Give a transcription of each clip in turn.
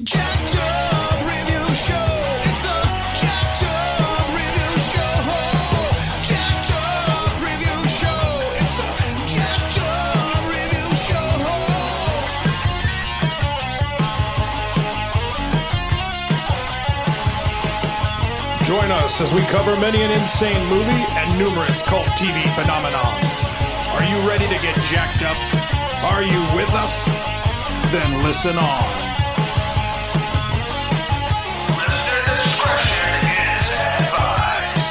Jacked Up Review Show. It's a Jacked Up Review Show. Jacked Up Review Show. It's a Jacked Up Review Show. Join us as we cover many an insane movie and numerous cult TV phenomenons. Are you ready to get jacked up? Are you with us? Then listen on. Listener discretion is advised.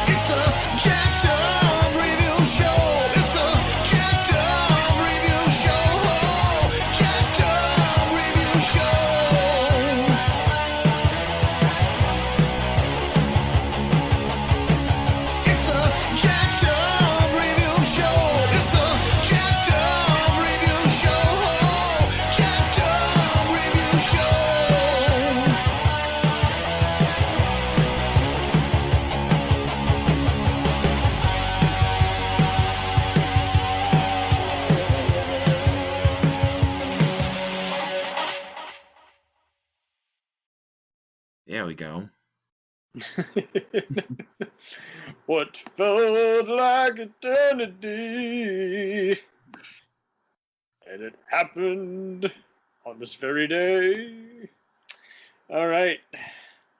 It's a Jacked Up Review Show. It's a Jacked Up Review Show. Jacked Up Review Show. It's a Jacked Up Review Show. It's a Jacked Up Review Show. Jacked Up Review Show. There we go. What felt like eternity, and it happened on this very day. All right.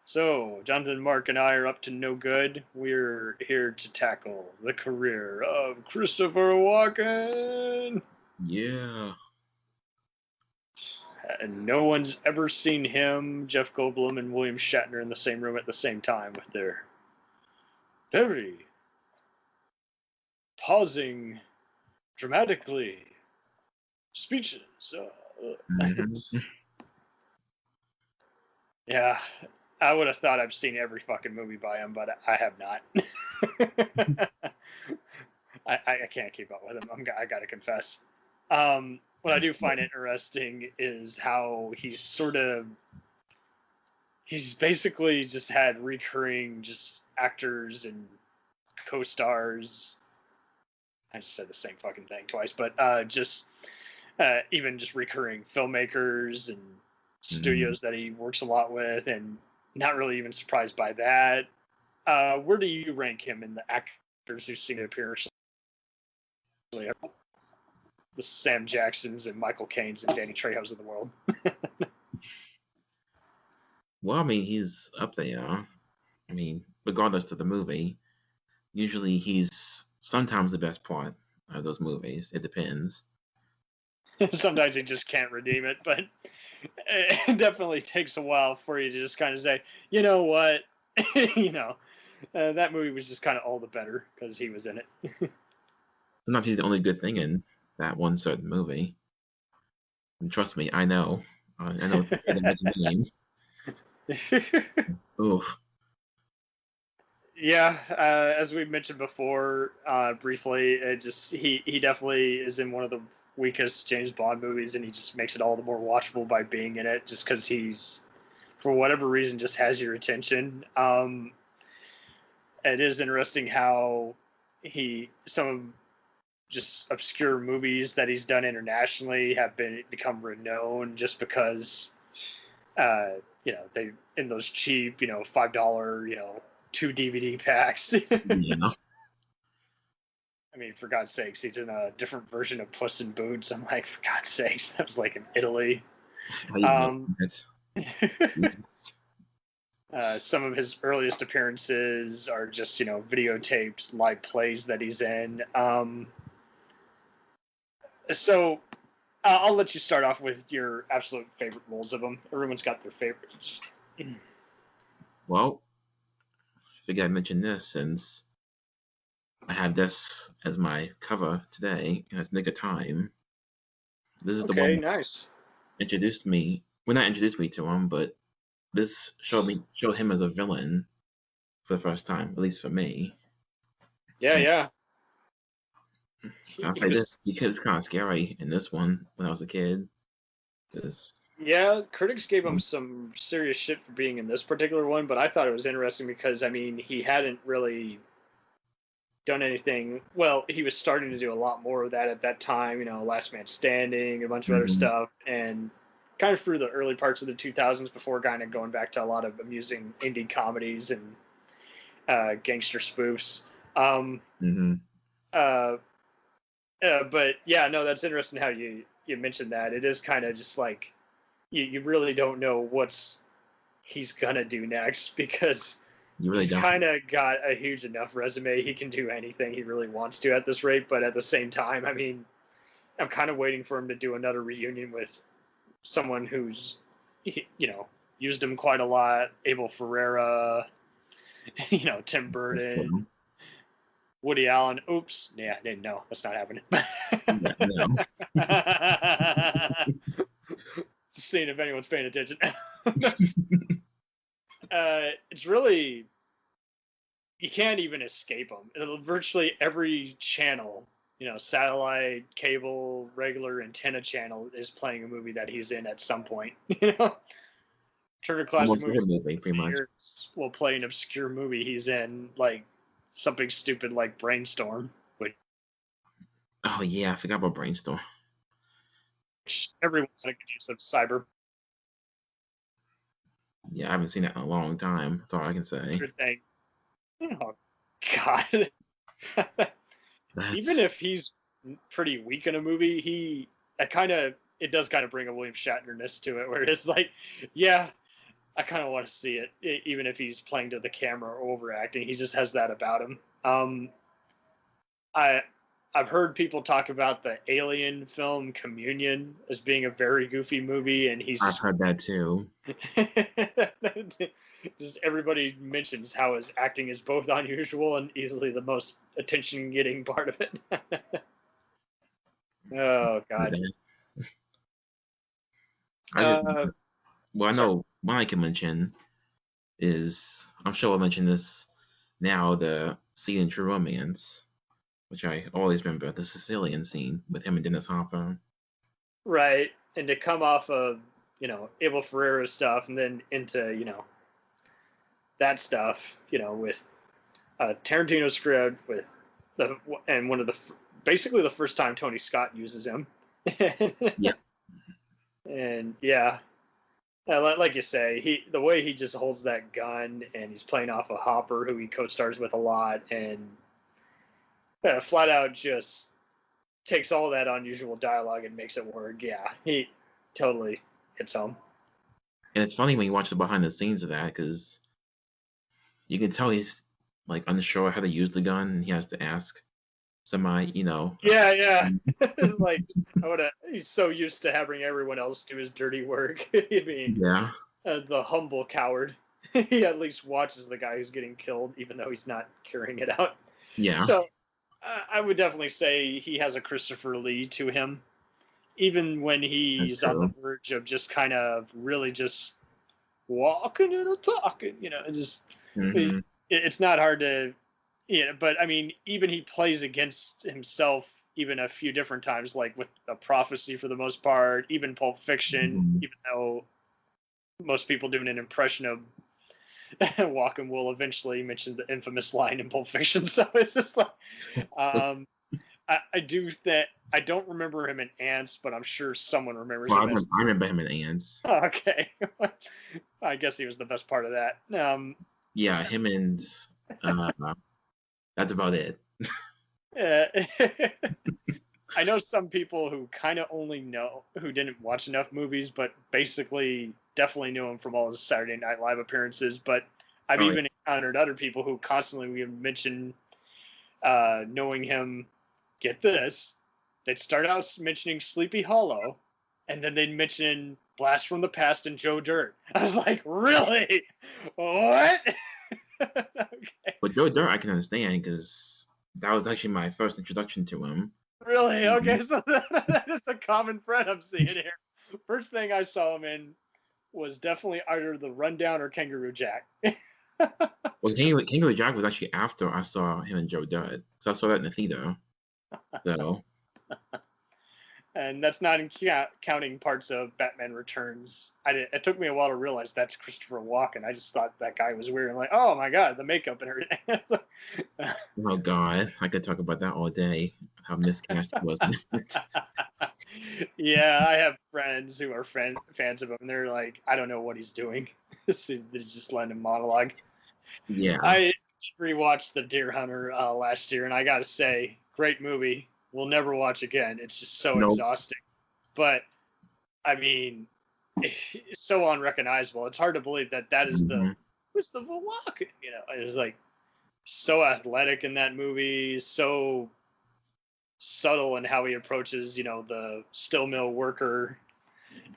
So, Jonathan, Mark, and I are up to no good. We're here to tackle the career of Christopher Walken. Yeah. And no one's ever seen him, Jeff Goldblum, and William Shatner in the same room at the same time with their very pausing dramatically speeches. Mhm. Yeah, I would have thought I've seen every fucking movie by him, but I have not. I can't keep up with him. I gotta confess. What I do find interesting is how he's basically just had recurring just actors and co-stars. I just said the same fucking thing twice, but even just recurring filmmakers and studios that he works a lot with, and not really even surprised by that. Where do you rank him in the actors who've seen it appear? The Sam Jacksons and Michael Caine's and Danny Trejos of the world. Well, I mean, he's up there. I mean, regardless of the movie, usually he's sometimes the best part of those movies. It depends. Sometimes he just can't redeem it, but it definitely takes a while for you to just kind of say, you know what, that movie was just kind of all the better because he was in it. Sometimes he's the only good thing in that one certain movie. And trust me, I know. I know the names. Oof. Yeah, as we mentioned before, briefly, he definitely is in one of the weakest James Bond movies, and he just makes it all the more watchable by being in it, just because he's, for whatever reason, just has your attention. It is interesting how some of just obscure movies that he's done internationally have become renowned just because, they in those cheap, $5, 2 DVD packs. Yeah. I mean, for God's sakes, he's in a different version of Puss in Boots. I'm like, for God's sakes, that was like in Italy. Some of his earliest appearances are just, videotaped live plays that he's in. So I'll let you start off with your absolute favorite roles of him. Everyone's got their favorites. Well, I figured I'd mention this since I have this as my cover today, and it's Nick of Time. This is the one that nice. introduced me. Well, not introduced me to him, but this showed him as a villain for the first time, at least for me. Yeah. I'll say this, because it's kind of scary in this one when I was a kid. Yeah, critics gave him some serious shit for being in this particular one, but I thought it was interesting because, I mean, he hadn't really done anything. Well, he was starting to do a lot more of that at that time, Last Man Standing, a bunch of other stuff, and kind of through the early parts of the 2000s before kind of going back to a lot of amusing indie comedies and gangster spoofs. Mm-hmm. But yeah, no, that's interesting how you mentioned that. It is kind of just like you really don't know what's he's gonna do next because You really he's don't. kind of got a huge enough resume. He can do anything he really wants to at this rate. But at the same time, I mean, I'm kind of waiting for him to do another reunion with someone who's, used him quite a lot. Abel Ferreira, Tim That's Burton, true. Woody Allen. Oops. Yeah, no, that's not happening. Yeah, no. Just seeing if anyone's paying attention. It's really, you can't even escape them. Virtually every channel, satellite, cable, regular antenna channel is playing a movie that he's in at some point. Turner Classic Almost every Movies movie, pretty much. will play an obscure movie he's in, like something stupid like Brainstorm, which Oh yeah, I forgot about Brainstorm. everyone's going to use some cyber Yeah, I haven't seen it in a long time. That's all I can say. thing. Oh God! Even if he's pretty weak in a movie, it does kind of bring a William Shatner-ness to it, where it's like, yeah, I kind of want to see it, even if he's playing to the camera or overacting. He just has that about him. I've heard people talk about the Alien film Communion as being a very goofy movie, and I've heard that too. just everybody mentions how his acting is both unusual and easily the most attention-getting part of it. Oh God. Well, I know one I can mention is, I'm sure I'll mention this now, the scene in True Romance, which I always remember, the Sicilian scene with him and Dennis Hopper. Right, and to come off of Abel Ferreira stuff and then into that stuff with Tarantino script with one of the basically the first time Tony Scott uses him. Yeah. And yeah, like you say, the way he just holds that gun and he's playing off of Hopper, who he co-stars with a lot, and flat out just takes all that unusual dialogue and makes it work. Yeah, he totally hits home. And it's funny when you watch the behind the scenes of that, because you can tell he's like unsure how to use the gun, and he has to ask somebody, Yeah. It's like he's so used to having everyone else do his dirty work. I mean, yeah. The humble coward. He at least watches the guy who's getting killed, even though he's not carrying it out. Yeah. So I would definitely say he has a Christopher Lee to him, even when he's on the verge of just kind of really just walking and talking. Just it's not hard to. Yeah, but I mean, even he plays against himself even a few different times, like with A Prophecy for the most part, even Pulp Fiction, even though most people doing an impression of Walken will eventually mention the infamous line in Pulp Fiction. So it's just like, I do that. I don't remember him in Ants, but I'm sure someone remembers him. I remember him in Ants. Oh, okay. I guess he was the best part of that. Yeah, him and that's about it. I know some people who kind of who didn't watch enough movies, but basically definitely knew him from all his Saturday Night Live appearances. But I've even encountered other people who constantly would mention knowing him. Get this, they'd start out mentioning Sleepy Hollow, and then they'd mention Blast from the Past and Joe Dirt. I was like, really? What? Okay. But Joe Dirt I can understand, because that was actually my first introduction to him. Really? Okay, so that's a common thread I'm seeing here. First thing I saw him in was definitely either The Rundown or Kangaroo Jack. Well, Kangaroo Jack was actually after I saw him and Joe Dirt. So I saw that in the theater. So. And that's not counting parts of Batman Returns. It took me a while to realize that's Christopher Walken. I just thought that guy was weird. I'm like, oh my god, the makeup and everything. Oh god, I could talk about that all day. how miscast he was. Yeah, I have friends who are fans of him. They're like, I don't know what he's doing. They just let him monologue. Yeah. I rewatched The Deer Hunter last year, and I gotta say, great movie. We'll never watch again. It's just so Nope. exhausting. But I mean, it's so unrecognizable. It's hard to believe that is the Walken. You know, it's like so athletic in that movie, so subtle in how he approaches, you know, the steel mill worker,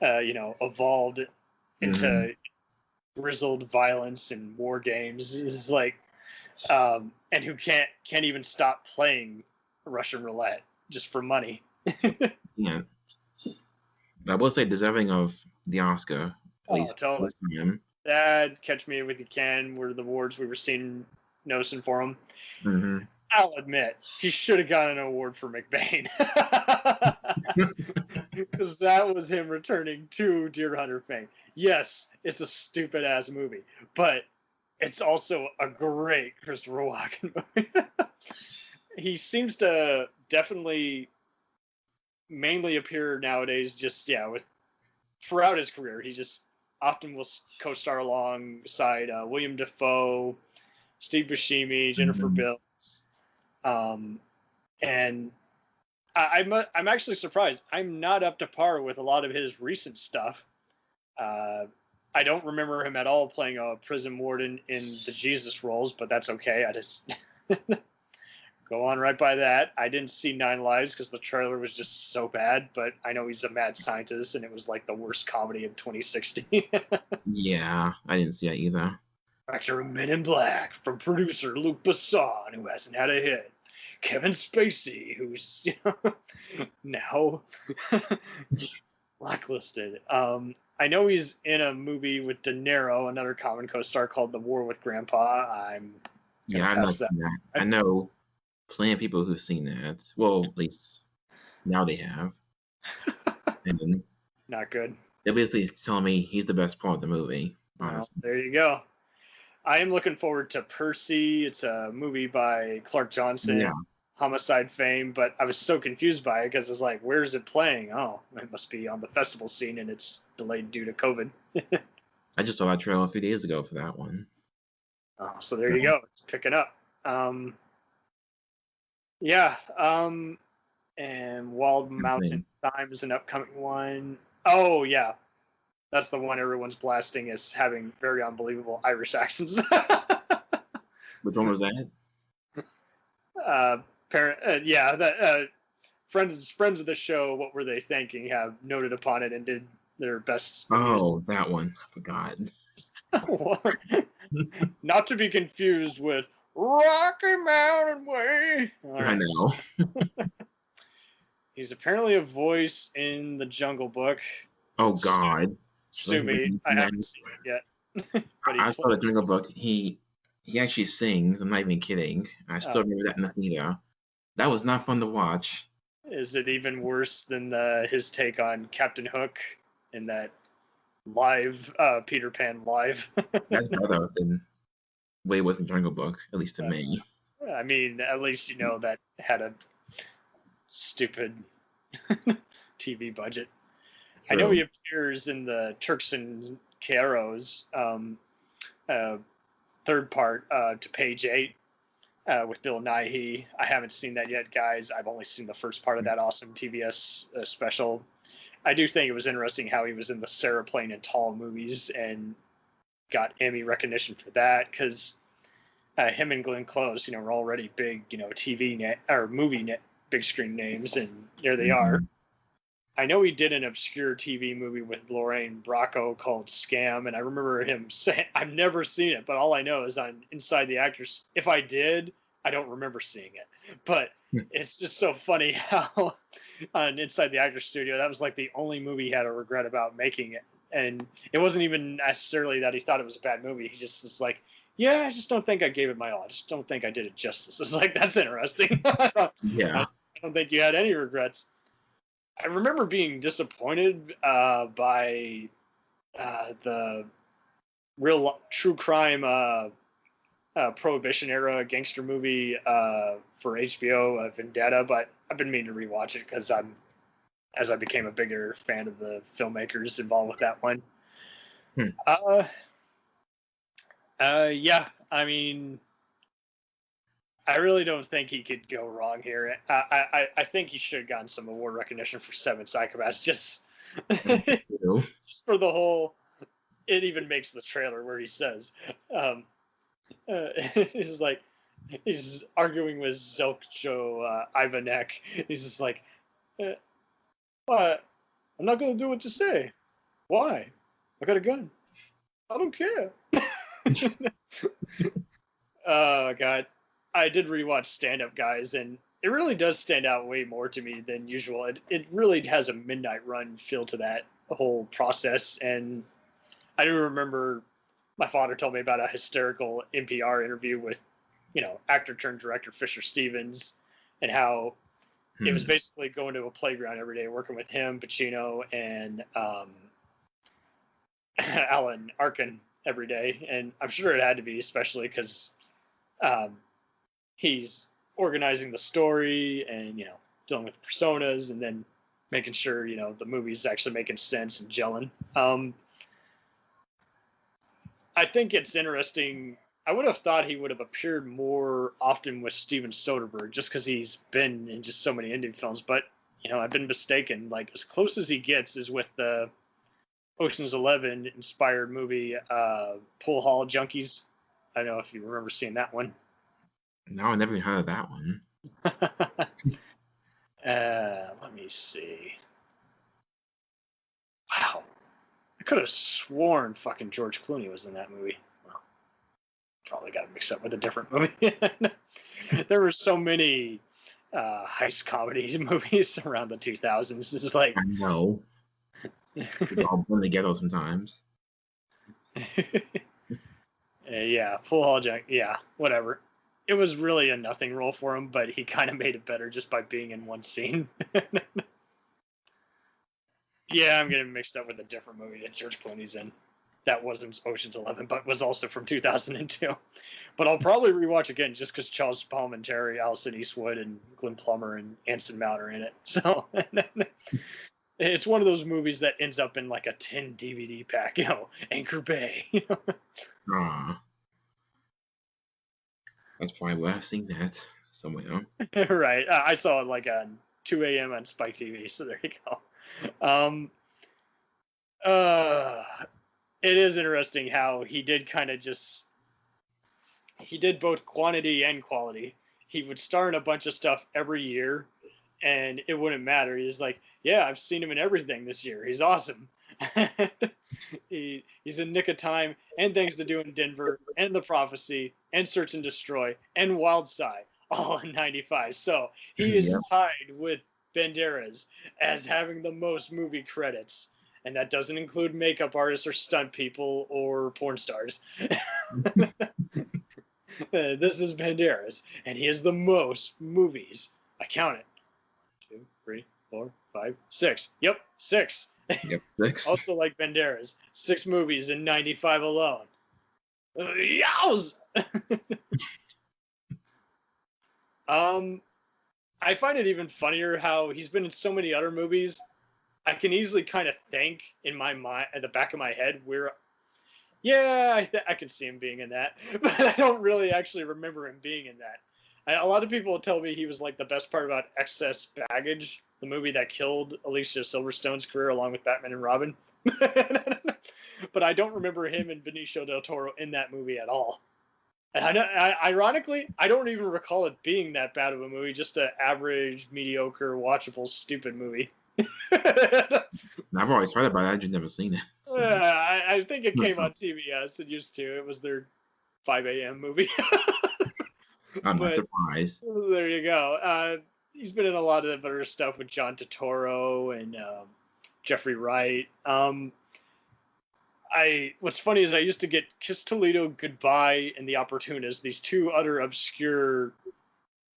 you know, evolved into grizzled violence and war games. Is like, and who can't even stop playing Russian roulette just for money. Yeah. I will say deserving of the Oscar. At least totally. this time. That Catch Me If You Can were the awards we were noticing for him. Mm-hmm. I'll admit, he should have gotten an award for McBain. Because that was him returning to Deer Hunter fame. Yes, it's a stupid-ass movie, but it's also a great Christopher Walken movie. He seems to definitely mainly appear nowadays just, throughout his career. He just often will co-star alongside William Dafoe, Steve Buscemi, Jennifer Bills. And I'm actually surprised. I'm not up to par with a lot of his recent stuff. I don't remember him at all playing a prison warden in the Jesus roles, but that's okay. I just go on right by that. I didn't see 9 Lives because the trailer was just so bad, but I know he's a mad scientist, and it was like the worst comedy of 2016. Yeah, I didn't see that either. Director of Men in Black, from producer Luc Besson, who hasn't had a hit. Kevin Spacey, who's now blacklisted. I know he's in a movie with De Niro, another common co-star, called The War with Grandpa. I'm Yeah, I've not seen that. I know plenty of people who've seen that. Well, at least now they have. And not good. They're basically telling me he's the best part of the movie. Honestly. Well, there you go. I am looking forward to Percy. It's a movie by Clark Johnson, Homicide fame, but I was so confused by it because it's like, where is it playing? Oh, it must be on the festival scene, and it's delayed due to COVID. I just saw that trailer a few days ago for that one. Oh, so there you go. It's picking up. And Wild Mountain Time is an upcoming one. Oh, yeah. That's the one everyone's blasting as having very unbelievable Irish accents. Which one was that? Friends of the show, What Were They Thinking, have noted upon it and did their best. Oh, that one. I forgot. Not to be confused with Rocky Mountain Way. I know. He's apparently a voice in the Jungle Book. Oh, God. Sue me. I haven't seen it yet. I saw the Jungle Book. He actually sings. I'm not even kidding. I still remember that in the theater. That was not fun to watch. Is it even worse than his take on Captain Hook in that live Peter Pan live? That's better than the way it was in Jungle Book, at least to me. I mean, at least you know that had a stupid TV budget. True. I know he appears in the Turks and Caicos third part to page 8 with Bill Nighy. I haven't seen that yet, guys. I've only seen the first part of that awesome PBS special. I do think it was interesting how he was in the Sarah Plane and Tall movies and got Emmy recognition for that, because him and Glenn Close, were already big, TV or movie big screen names, and there they are. I know he did an obscure TV movie with Lorraine Bracco called Scam, and I remember him saying, I've never seen it, but all I know is on Inside the Actors. If I did, I don't remember seeing it. But it's just so funny how on Inside the Actors Studio, that was like the only movie he had a regret about making it. And it wasn't even necessarily that he thought it was a bad movie. He just was like, yeah, I just don't think I gave it my all. I just don't think I did it justice. It's like, that's interesting. Yeah. I don't think you had any regrets. I remember being disappointed by the real true crime Prohibition era gangster movie for HBO, Vendetta, but I've been meaning to rewatch it because as I became a bigger fan of the filmmakers involved with that one. Yeah, I mean, I really don't think he could go wrong here. I think he should have gotten some award recognition for Seven Psychopaths, just for the whole. It even makes the trailer where he says, he's like, he's arguing with Zelcho Ivanek. He's just like, what? I'm not gonna do what you say. Why? I got a gun. I don't care. Oh God, I did rewatch Stand Up Guys, and it really does stand out way more to me than usual. It really has a Midnight Run feel to that whole process, and I do remember my father told me about a hysterical NPR interview with, actor turned director Fisher Stevens, and how it was basically going to a playground every day, working with him, Pacino, and Alan Arkin every day. And I'm sure it had to be, especially because he's organizing the story and, dealing with personas and then making sure, the movie's actually making sense and gelling. I think it's interesting. I would have thought he would have appeared more often with Steven Soderbergh just because he's been in just so many indie films. But, I've been mistaken. Like, as close as he gets is with the Ocean's 11 inspired movie, Pool Hall Junkies. I don't know if you remember seeing that one. No, I never even heard of that one. Let me see. Wow. I could have sworn fucking George Clooney was in that movie. Well, probably got it mixed up with a different movie. There were so many heist comedy movies around the 2000s. This is like... I know. They all blend together sometimes. Yeah, Full Hall Junk. Yeah, whatever. It was really a nothing role for him, but he kind of made it better just by being in one scene. Yeah, I'm getting mixed up with a different movie that George Clooney's in. That wasn't Ocean's 11, but was also from 2002. But I'll probably rewatch again just because Charles Palminteri, Allison Eastwood, and Glenn Plummer and Anson Mount are in it. So it's one of those movies that ends up in like a 10 DVD pack, Anchor Bay. That's probably where I've seen that somewhere. Right. I saw it like on 2 a.m. on Spike TV, so there you go. It is interesting how he did kind of he did both quantity and quality. He would star in a bunch of stuff every year, and it wouldn't matter. He's like, yeah, I've seen him in everything this year. He's awesome. He's in Nick of Time, and Things to Do in Denver, and The Prophecy, and Search and Destroy, and Wild Side, all in 95. So he is tied with Banderas as having the most movie credits, and that doesn't include makeup artists or stunt people or porn stars. This is Banderas, and he has the most movies. I count it. 2, 3, 4, 5, 6. Yep, 6. Yep, 6. Also like Banderas, 6 movies in 95 alone. Yows! I find it even funnier how he's been in so many other movies. I can easily kind of think in my mind, at the back of my head, where, yeah, I could see him being in that, but I don't really actually remember him being in that. A lot of people tell me he was like the best part about Excess Baggage, the movie that killed Alicia Silverstone's career along with Batman and Robin. But I don't remember him and Benicio del Toro in that movie at all. And ironically, I don't even recall it being that bad of a movie, just an average, mediocre, watchable, stupid movie. I've always heard about it, I've just never seen it. So. I think it came on TBS. It used to. It was their 5 a.m. movie. I'm not surprised. There you go. He's been in a lot of other stuff with John Turturro and Jeffrey Wright. What's funny is I used to get Kiss Toledo, Goodbye, and The Opportunist, these 2 other obscure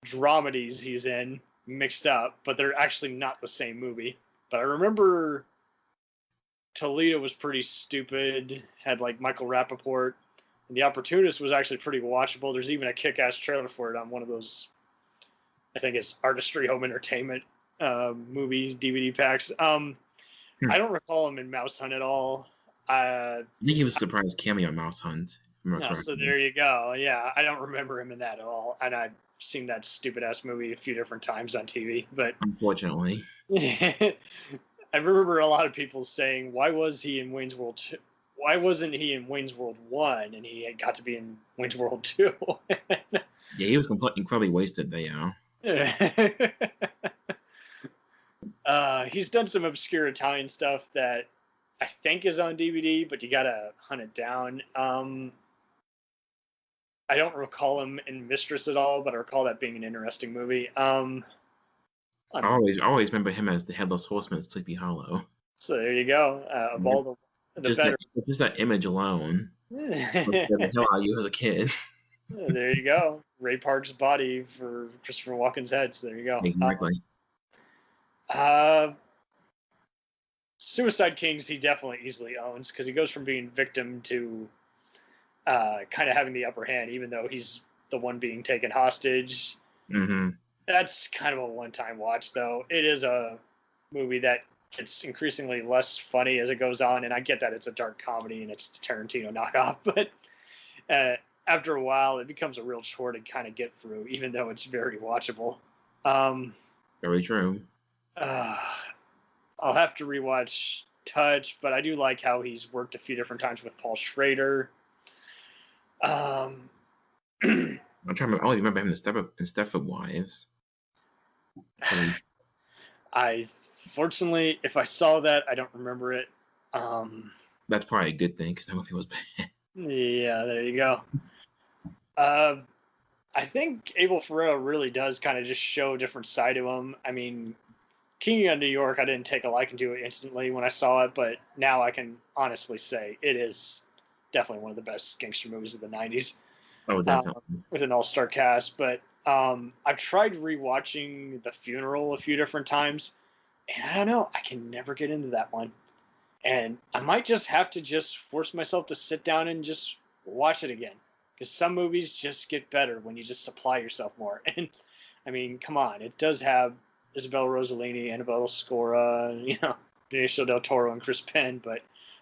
dramedies he's in, mixed up, but they're actually not the same movie. But I remember Toledo was pretty stupid, had like Michael Rappaport, and The Opportunist was actually pretty watchable. There's even a kick-ass trailer for it on one of those I think it's Artistry Home Entertainment movie DVD packs. I don't recall him in Mouse Hunt at all. I think he was a surprise cameo on Mouse Hunt. No, so there you go. Yeah, I don't remember him in that at all, and I've seen that stupid ass movie a few different times on TV. But Unfortunately, I remember a lot of people saying, "Why was he in Wayne's World 2? Why wasn't he in Wayne's World 1 and he got to be in Wayne's World 2?" yeah, he was incredibly wasted there. He's done some obscure Italian stuff that I think is on DVD, but you gotta hunt it down. I don't recall him in Mistress at all, but I recall that being an interesting movie. I always remember him as the Headless Horseman in Sleepy Hollow. So there you go. Of all the better. Just that image alone. The hell out of you as a kid. There you go. Ray Park's body for Christopher Walken's head. So there you go. Exactly. Suicide Kings he definitely easily owns because he goes from being victim to kind of having the upper hand, even though he's the one being taken hostage. Mm-hmm. That's kind of a one-time watch, though. It is a movie that gets increasingly less funny as it goes on, and I get that it's a dark comedy and it's a Tarantino knockoff, but after a while, it becomes a real chore to kind of get through, even though it's very watchable. Very true. I'll have to rewatch Touch, but I do like how he's worked a few different times with Paul Schrader. I'm trying to remember. I only remember him in Stepford Wives. Fortunately, if I saw that, I don't remember it. That's probably a good thing because that movie was bad. Yeah, there you go. I think Abel Ferrara really does kind of just show a different side to him. I mean, King of New York, I didn't take a liking to it instantly when I saw it, but now I can honestly say it is definitely one of the best gangster movies of the 90s. Oh, definitely. With an all-star cast, but I've tried rewatching The Funeral a few different times, and I don't know, I can never get into that one. And I might just have to just force myself to sit down and just watch it again. Because some movies just get better when you just supply yourself more. And, I mean, come on. It does have Isabella Rossellini, Annabelle Sciorra, Benicio del Toro and Chris Penn, but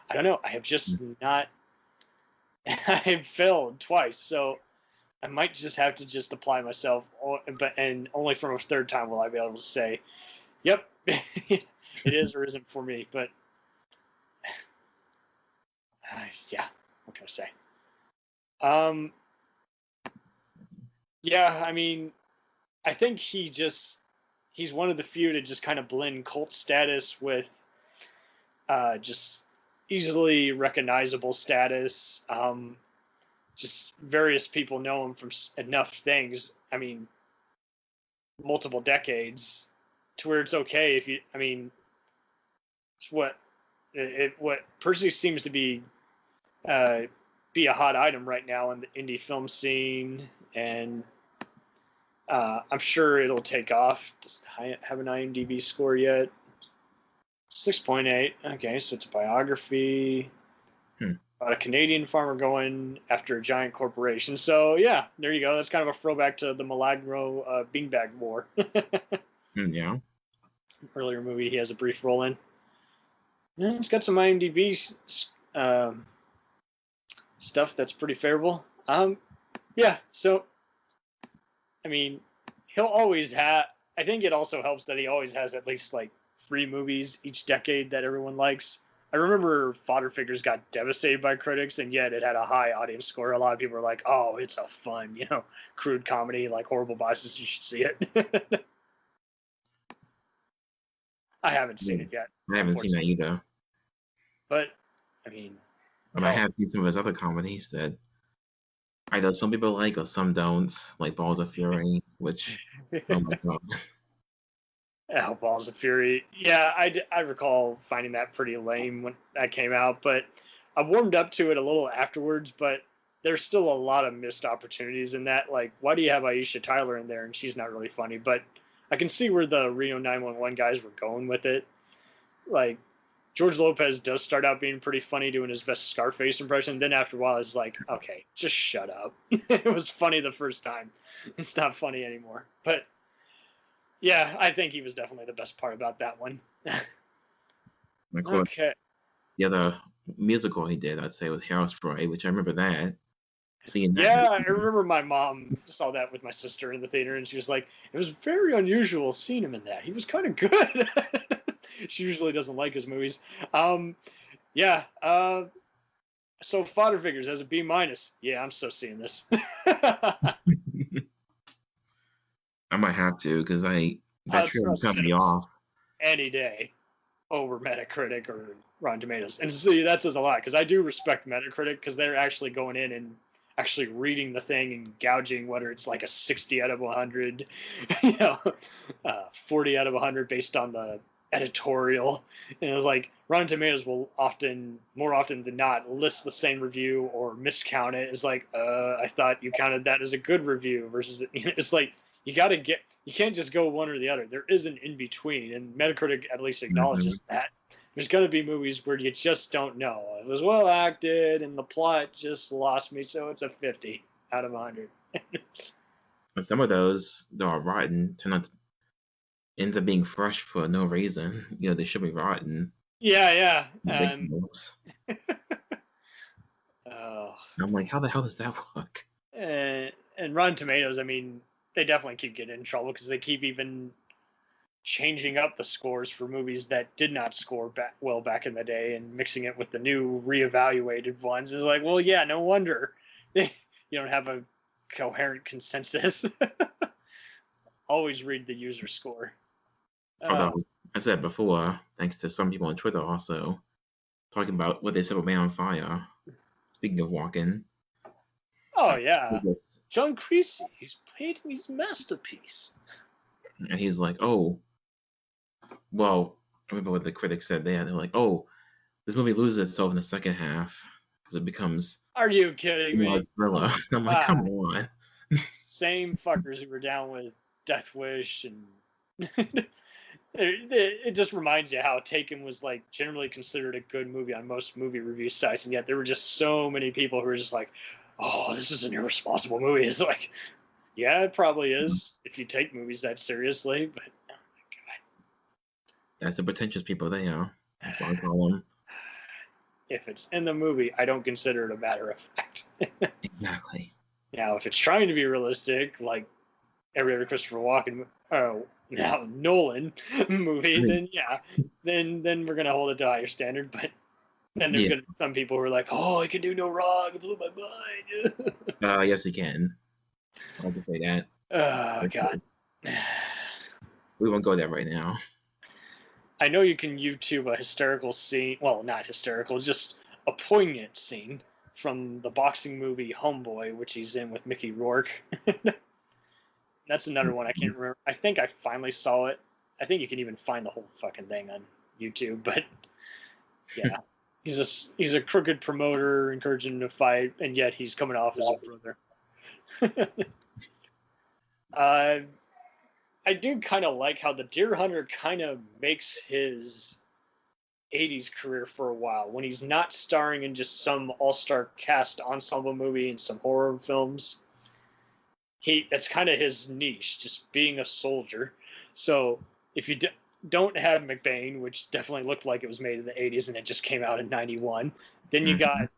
I don't know. I have just not... I've failed twice, so I might just have to just apply myself, and only from a third time will I be able to say, yep, it is or isn't for me. But yeah, what can I say? Yeah, I mean, I think he's one of the few to just kind of blend cult status with just easily recognizable status. Just various people know him from enough things. I mean, multiple decades to where it's okay if you. I mean, it's what Percy seems to be a hot item right now in the indie film scene, and I'm sure it'll take off. Does it have an IMDb score yet? 6.8. Okay, so it's a biography about a Canadian farmer going after a giant corporation. So yeah, there you go. That's kind of a throwback to the Milagro Beanbag War. Yeah. Earlier movie he has a brief role in. Yeah, it's got some IMDb stuff that's pretty favorable. Yeah, so I mean, he'll always have. I think it also helps that he always has at least like 3 movies each decade that everyone likes. I remember Father Figures got devastated by critics, and yet it had a high audience score. A lot of people were like, "Oh, it's a fun, crude comedy like Horrible Bosses. You should see it." I haven't seen it yet. I haven't seen that either. But I mean, I have seen some of his other comedies that either some people like or some don't, like Balls of Fury, which oh my god. Balls of Fury. Yeah, I recall finding that pretty lame when that came out, but I warmed up to it a little afterwards, but there's still a lot of missed opportunities in that. Like, why do you have Aisha Tyler in there and she's not really funny? But I can see where the Reno 911 guys were going with it. Like, George Lopez does start out being pretty funny doing his best Scarface impression. Then after a while, it's like, okay, just shut up. It was funny the first time. It's not funny anymore. But Yeah, I think he was definitely the best part about that one. Of course, Okay. the other musical he did, I'd say, was Hairspray, which I remember that. Seeing that. Yeah, I remember my mom saw that with my sister in the theater, and she was like, "It was very unusual seeing him in that. He was kind of good." She usually doesn't like his movies. Yeah. So Father Figures as a B minus. Yeah, I'm still seeing this. I might have to because that I'll trailer trust cut me cinemas off. any day over Metacritic or Rotten Tomatoes. And see, that says a lot because I do respect Metacritic because they're actually going in and actually reading the thing and gouging whether it's like a 60 out of 100, 40 out of 100 based on the editorial. And it's like Rotten Tomatoes will more often than not, list the same review or miscount it. It's like, I thought you counted that as a good review versus it's like you can't just go one or the other. There is an in between, and Metacritic at least acknowledges that. There's going to be movies where you just don't know. It was well acted, and the plot just lost me, so it's a 50 out of 100. And some of those that are rotten ends up being fresh for no reason. They should be rotten. Yeah. I'm like, how the hell does that work? And Rotten Tomatoes, I mean, they definitely keep getting in trouble because they keep even changing up the scores for movies that did not score back in the day and mixing it with the new reevaluated ones. Is like, well, yeah, no wonder you don't have a coherent consensus. Always read the user score. Although, I said before, thanks to some people on Twitter also, talking about what they said about Man on Fire. Speaking of Walken. Oh, yeah. John Creasy, he's painting his masterpiece. And he's like, oh, well, I remember what the critics said there. They're like, oh, this movie loses itself in the second half because it becomes... Are you kidding me? Thriller. I'm like, come on. Same fuckers who were down with Death Wish and... It just reminds you how Taken was like generally considered a good movie on most movie review sites, and yet there were just so many people who were just like, "Oh, this is an irresponsible movie." It's like, yeah, it probably is if you take movies that seriously, but oh my god, that's the pretentious people they are. That's what I call them. If it's in the movie, I don't consider it a matter of fact. Exactly. Now, if it's trying to be realistic, like every other Christopher Walken. Now Nolan movie, then yeah, then we're gonna hold it to a higher standard. But then there's gonna be some people who are like, "Oh, I can do no wrong. It blew my mind." Yes, he can. I'll just say that. Oh god. We won't go there right now. I know you can YouTube a hysterical scene. Well, not hysterical, just a poignant scene from the boxing movie Homeboy, which he's in with Mickey Rourke. That's another one I can't remember. I think I finally saw it. I think you can even find the whole fucking thing on YouTube. But yeah, he's a crooked promoter encouraging him to fight, and yet he's coming off as a brother. I do kind of like how the Deer Hunter kind of makes his 80s career for a while when he's not starring in just some all-star cast ensemble movie and some horror films. That's kind of his niche, just being a soldier. So if you don't have McBain, which definitely looked like it was made in the 80s and it just came out in 91, then you got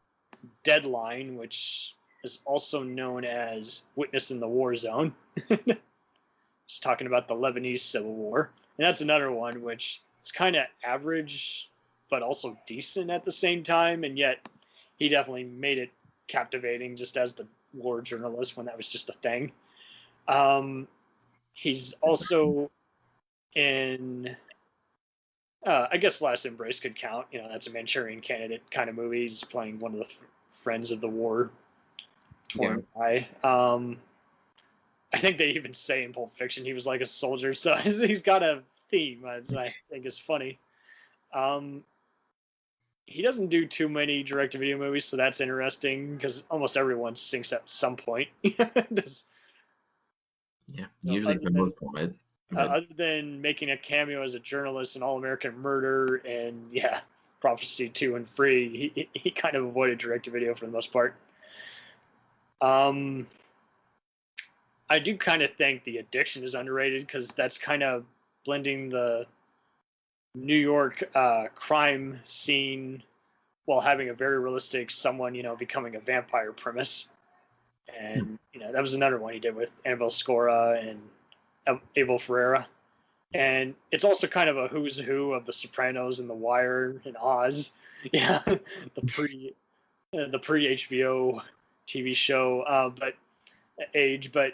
Deadline, which is also known as Witness in the War Zone. Just talking about the Lebanese Civil War. And that's another one which is kind of average, but also decent at the same time. And yet he definitely made it captivating just as the war journalist when that was just a thing. He's also in, I guess Last Embrace could count. That's a Manchurian Candidate kind of movie. He's playing one of the friends of the war torn guy. I think they even say in Pulp Fiction he was like a soldier, so he's got a theme I think is funny. He doesn't do too many direct-to-video movies, so that's interesting because almost everyone sinks at some point. Usually for the most part. Other than making a cameo as a journalist in All-American Murder and Prophecy 2 and Free, he kind of avoided direct-to-video for the most part. I do kind of think the addiction is underrated because that's kind of blending the New York crime scene while having a very realistic someone, becoming a vampire premise. And, that was another one he did with Annabelle Scora and Abel Ferreira. And it's also kind of a who's who of The Sopranos and The Wire and Oz. Yeah, the pre HBO TV show, but age. But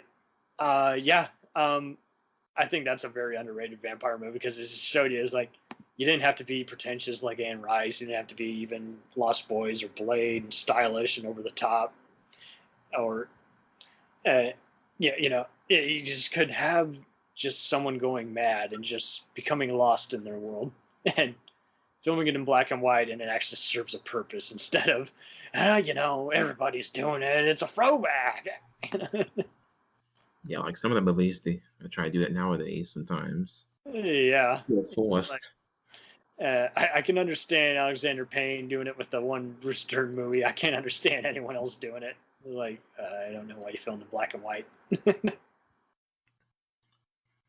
yeah, I think that's a very underrated vampire movie because it just showed you is like you didn't have to be pretentious like Anne Rice. You didn't have to be even Lost Boys or Blade and stylish and over the top, or yeah, you just could have just someone going mad and just becoming lost in their world and filming it in black and white, and it actually serves a purpose instead of everybody's doing it, it's a throwback. Yeah, like some of the movies they try to do that nowadays sometimes. Yeah, It's forced. I can understand Alexander Payne doing it with the one Bruce Dern movie. I can't understand anyone else doing it. Like, I don't know why you filmed in black and white.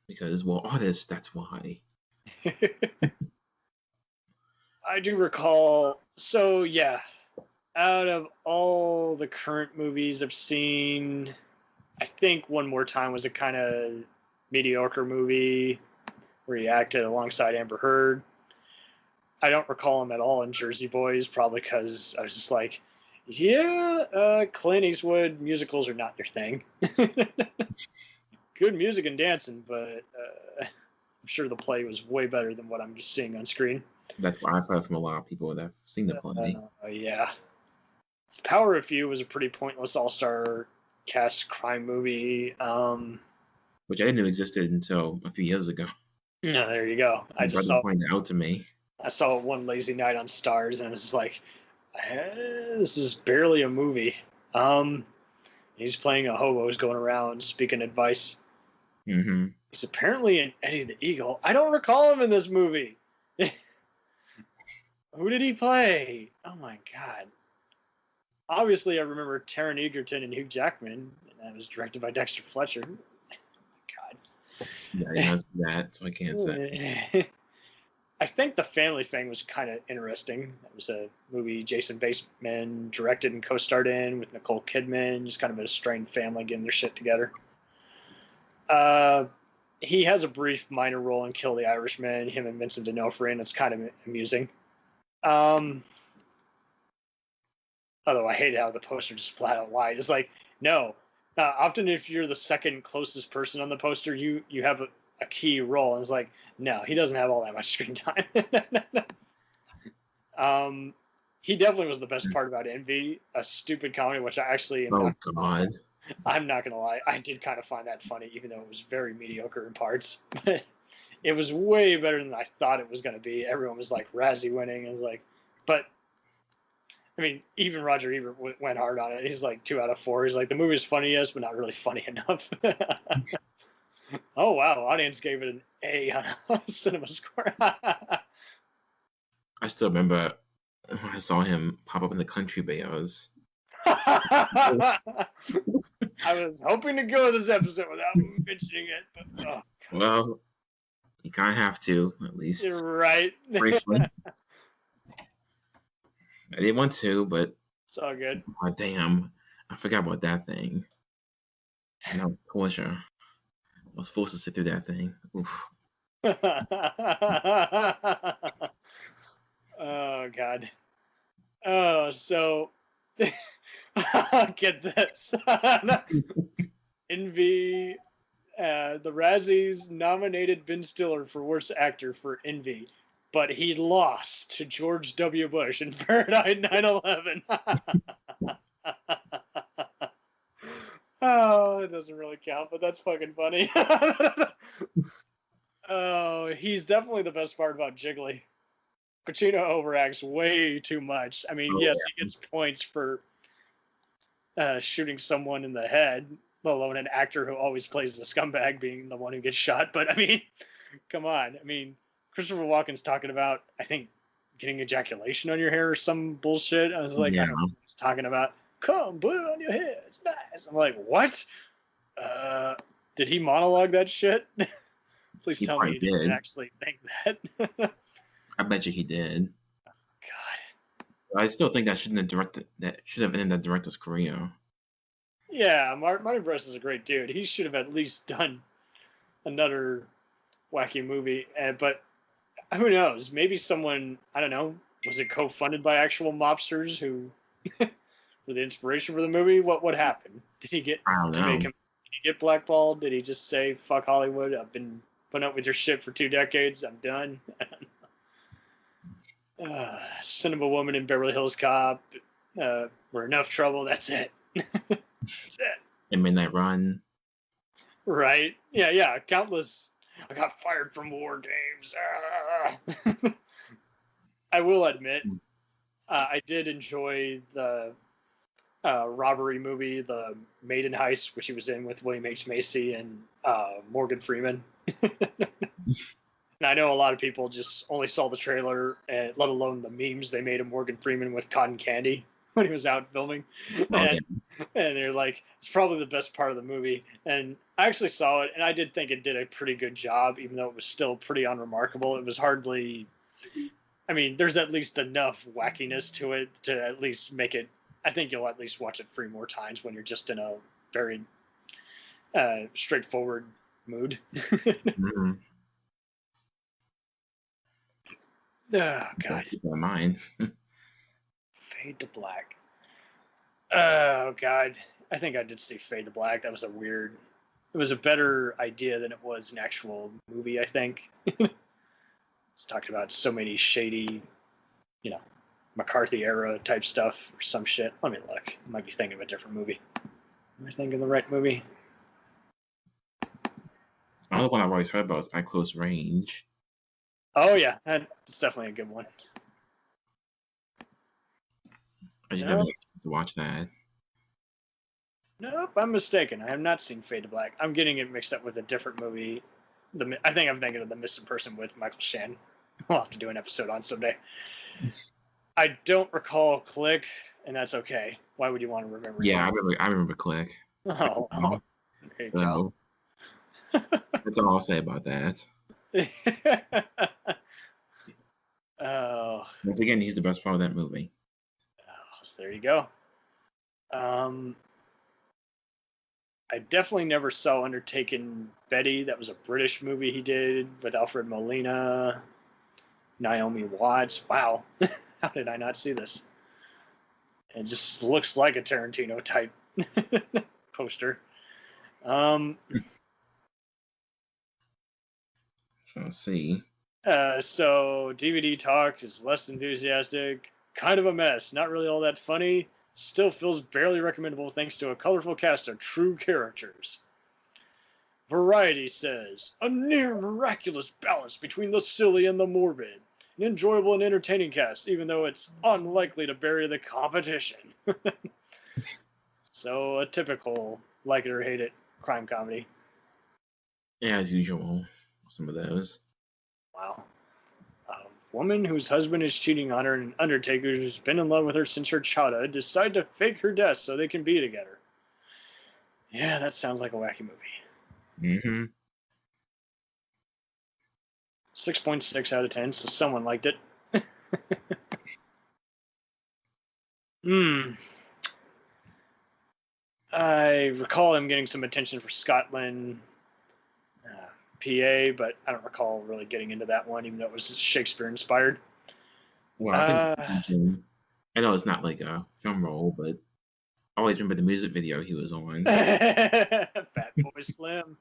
Because we're artists, that's why. I do recall. So yeah, out of all the current movies I've seen, I think One More Time was a kind of mediocre movie where he acted alongside Amber Heard. I don't recall him at all in Jersey Boys, probably because I was just like, yeah, Clint Eastwood musicals are not your thing. Good music and dancing, but I'm sure the play was way better than what I'm just seeing on screen. That's what I've heard from a lot of people that have seen the play. Yeah. Power of Few was a pretty pointless all-star cast crime movie. Which I didn't know existed until a few years ago. Yeah, there you go. My brother pointed it out to me. I saw it one lazy night on Stars, and I was just like, this is barely a movie. He's playing a hobo who's going around speaking advice. Mm-hmm. He's apparently in Eddie the Eagle. I don't recall him in this movie. Who did he play? Oh my god. Obviously, I remember Taron Egerton and Hugh Jackman, and that was directed by Dexter Fletcher. Oh my god. Yeah, I didn't see that, so I can't say. I think The Family Thing was kind of interesting. It was a movie Jason Bateman directed and co-starred in with Nicole Kidman, just kind of a strained family getting their shit together. He has a brief minor role in Kill the Irishman, him and Vincent D'Onofrio. It's kind of amusing. Although I hate how the poster just flat out lied. It's like, no. Often if you're the second closest person on the poster, you have a key role. And it's like, no, he doesn't have all that much screen time. He definitely was the best part about Envy, a stupid comedy, which I actually I'm not gonna lie, I did kind of find that funny, even though it was very mediocre in parts. But it was way better than I thought it was gonna be. Everyone was like Razzie winning. I was like, but I mean, even Roger Ebert went hard on it. He's like 2 out of 4. He's like, the movie's funny, yes, but not really funny enough. Oh wow, audience gave it an A on Cinema Score. I still remember when I saw him pop up in the Country Bears. I was hoping to go this episode without mentioning it, but well, you kind of have to, at least. You're right. Briefly. I didn't want to, but it's all good. Oh, damn, I forgot about that thing. No torture. I was forced to sit through that thing. Oof. Oh god. Oh, so get this. Envy. The Razzies nominated Ben Stiller for Worst Actor for Envy, but he lost to George W. Bush in Fahrenheit 9/11. Oh, it doesn't really count, but that's fucking funny. Oh, he's definitely the best part about Jiggly. Pacino overacts way too much. I mean, yes, he gets points for shooting someone in the head, let alone an actor who always plays the scumbag being the one who gets shot. But I mean, come on. I mean, Christopher Walken's talking about, I think, getting ejaculation on your hair or some bullshit. I was like, I don't know what he's talking about. Come, put it on your head. It's nice. I'm like, what? Did he monologue that shit? Please He tell me he probably doesn't did. actually think that. I bet you he did. God. I still think that shouldn't have directed. That should have ended the director's career. Yeah, Martin Brest is a great dude. He should have at least done another wacky movie. But who knows? Maybe someone, I don't know, was it co-funded by actual mobsters who were the inspiration for the movie? What happened? Did he get I don't to make know. him? Did he get blackballed? Did he just say "fuck Hollywood"? I've been putting up with your shit for 2 decades. I'm done. Cinema Woman in Beverly Hills Cop. We're enough trouble. That's it. That's it. And Midnight Run. Right? Yeah. Countless. I got fired from war games. I will admit, I did enjoy the robbery movie, the Maiden Heist, which he was in with William H. Macy and Morgan Freeman. And I know a lot of people just only saw the trailer, and let alone the memes they made of Morgan Freeman with cotton candy when he was out filming. And they're like, it's probably the best part of the movie. And I actually saw it, and I did think it did a pretty good job, even though it was still pretty unremarkable. It was hardly, I mean, there's at least enough wackiness to it to at least make it, I think you'll at least watch it 3 more times when you're just in a very straightforward mood. Mm-hmm. Oh, God. Keep that in mind. Fade to Black. Oh, God. I think I did see Fade to Black. That was it was a better idea than it was an actual movie, I think. It's talking about so many shady, McCarthy era type stuff or some shit. Let me look. I might be thinking of a different movie. Am I thinking of the right movie? Another one I've always heard about is At Close Range. Oh, yeah. That's definitely a good one. I just No. never got to watch that. Nope, I'm mistaken. I have not seen Fade to Black. I'm getting it mixed up with a different movie. I think I'm thinking of The Missing Person with Michael Shannon. We'll have to do an episode on someday. I don't recall Click, and that's okay. Why would you want to remember? Yeah, I remember Click. Oh, there you So that's all I'll say about that. go. Oh, Once again, he's the best part of that movie. so there you go. I definitely never saw Undertaken Betty. That was a British movie he did with Alfred Molina, Naomi Watts. Wow. How did I not see this? It just looks like a Tarantino type poster. Let's see. So DVD Talk is less enthusiastic. Kind of a mess. Not really all that funny. Still feels barely recommendable thanks to a colorful cast of true characters. Variety says, a near miraculous balance between the silly and the morbid. An enjoyable and entertaining cast, even though it's unlikely to bury the competition. So a typical like it or hate it crime comedy. Yeah, as usual, some of those. Wow. A woman whose husband is cheating on her and an undertaker who's been in love with her since her childhood decide to fake her death so they can be together. Yeah, that sounds like a wacky movie. Mm-hmm. 6.6 out of 10, so someone liked it. I recall him getting some attention for Scotland, PA, but I don't recall really getting into that one, even though it was Shakespeare inspired. Well, I think I know it's not like a film role, but I always remember the music video he was on. Fat Boy Slim.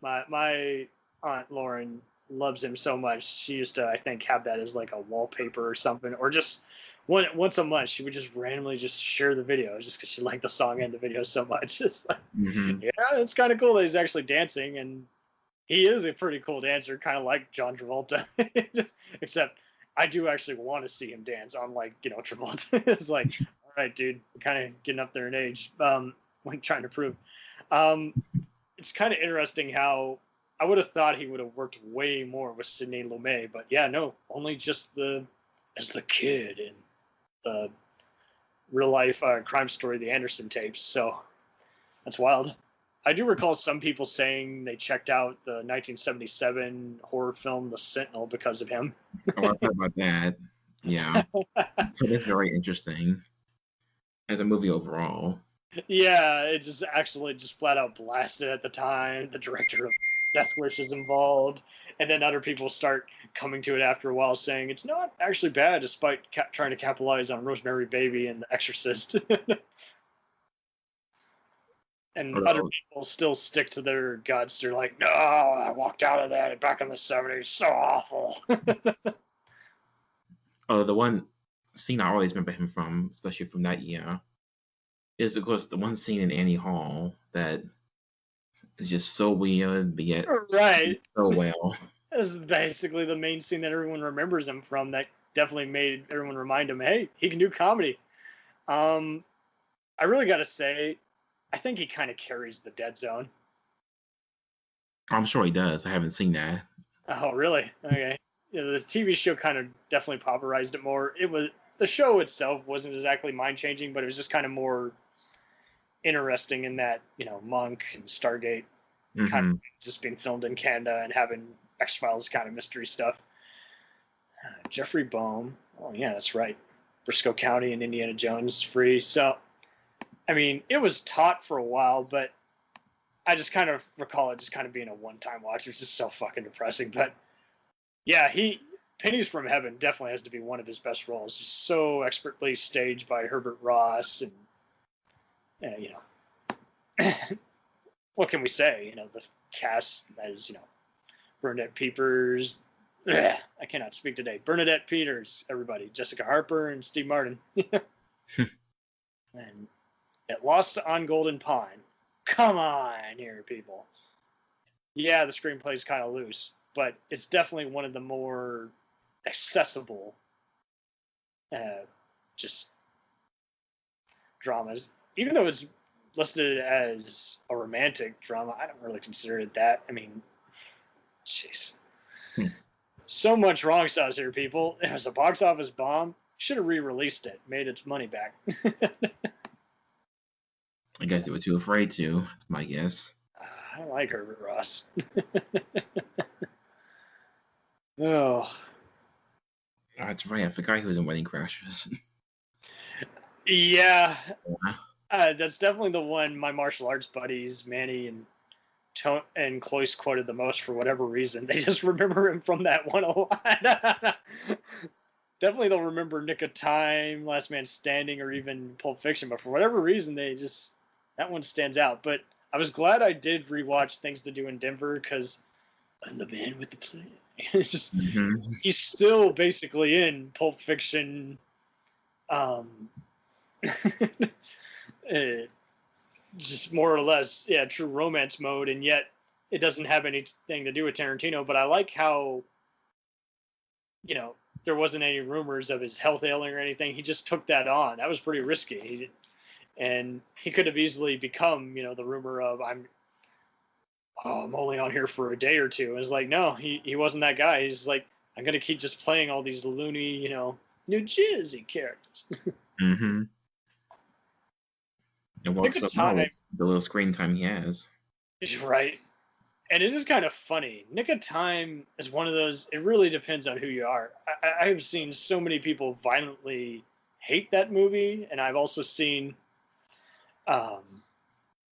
My Aunt Lauren loves him so much. She used to, I think, have that as like a wallpaper or something, or just once a month she would just randomly just share the video just because she liked the song and the video so much. It's like, yeah, it's kind of cool that he's actually dancing, and he is a pretty cool dancer, kind of like John Travolta, except I do actually want to see him dance, unlike Travolta. It's like, all right, dude, kind of getting up there in age when trying to prove. It's kind of interesting how I would have thought he would have worked way more with Sidney Lumet, but yeah, no, only just as the kid in the real life crime story, the Anderson tapes. So that's wild. I do recall some people saying they checked out the 1977 horror film The Sentinel because of him. Oh, I heard about that. Yeah, so that's very interesting as a movie overall. Yeah, it just actually just flat out blasted at the time. The director of Death Wish is involved, and then other people start coming to it after a while, saying it's not actually bad, despite trying to capitalize on Rosemary Baby and The Exorcist. And other Although, people still stick to their guts. They're like, "No, I walked out of that back in the '70s. So awful." the one scene I always remember him from, especially from that year, is of course the one scene in Annie Hall that is just so weird, but yet Right. so well. This is basically the main scene that everyone remembers him from. That definitely made everyone remind him, hey, he can do comedy. I really got to say, I think he kind of carries the Dead Zone. I'm sure he does. I haven't seen that. Oh, really? Okay. Yeah, the TV show kind of definitely popularized it more. It was the show itself wasn't exactly mind changing, but it was just kind of more interesting in that Monk and Stargate kind of just being filmed in Canada and having X-Files kind of mystery stuff. Jeffrey Boehm. Oh yeah, that's right. Briscoe County and Indiana Jones free. So, I mean, it was taught for a while, but I just kind of recall it just kind of being a one-time watch. It was just so fucking depressing. But yeah, Pennies from Heaven definitely has to be one of his best roles. Just so expertly staged by Herbert Ross, and what can we say? The cast as Bernadette Peepers. I cannot speak today. Bernadette Peters, everybody. Jessica Harper and Steve Martin. And it lost on Golden Pine. Come on here, people. Yeah, the screenplay is kind of loose, but it's definitely one of the more accessible just dramas. Even though it's listed as a romantic drama, I don't really consider it that. I mean, jeez. So much wrong sauce here, people. It was a box office bomb. Should have re-released it, made its money back. I guess they were too afraid to. That's my guess. I don't like Herbert Ross. Oh. That's right. I forgot he was in Wedding Crashers. Yeah. That's definitely the one my martial arts buddies, Manny and Cloyce, quoted the most for whatever reason. They just remember him from that one a lot. Definitely they'll remember Nick of Time, Last Man Standing, or even Pulp Fiction, but for whatever reason, that one stands out. But I was glad I did rewatch Things to Do in Denver, because I'm the man with the plan. It's just, he's still basically in Pulp Fiction, just more or less, true romance mode, and yet it doesn't have anything to do with Tarantino. But I like how, there wasn't any rumors of his health ailing or anything. He just took that on. That was pretty risky. And he could have easily become, the rumor of I'm only on here for a day or two. And it's like, no, he wasn't that guy. He's like, I'm going to keep just playing all these loony, New Jersey characters. It works so well with the little screen time he has. Right. And it is kind of funny. Nick of Time is one of those, it really depends on who you are. I have seen so many people violently hate that movie, and I've also seen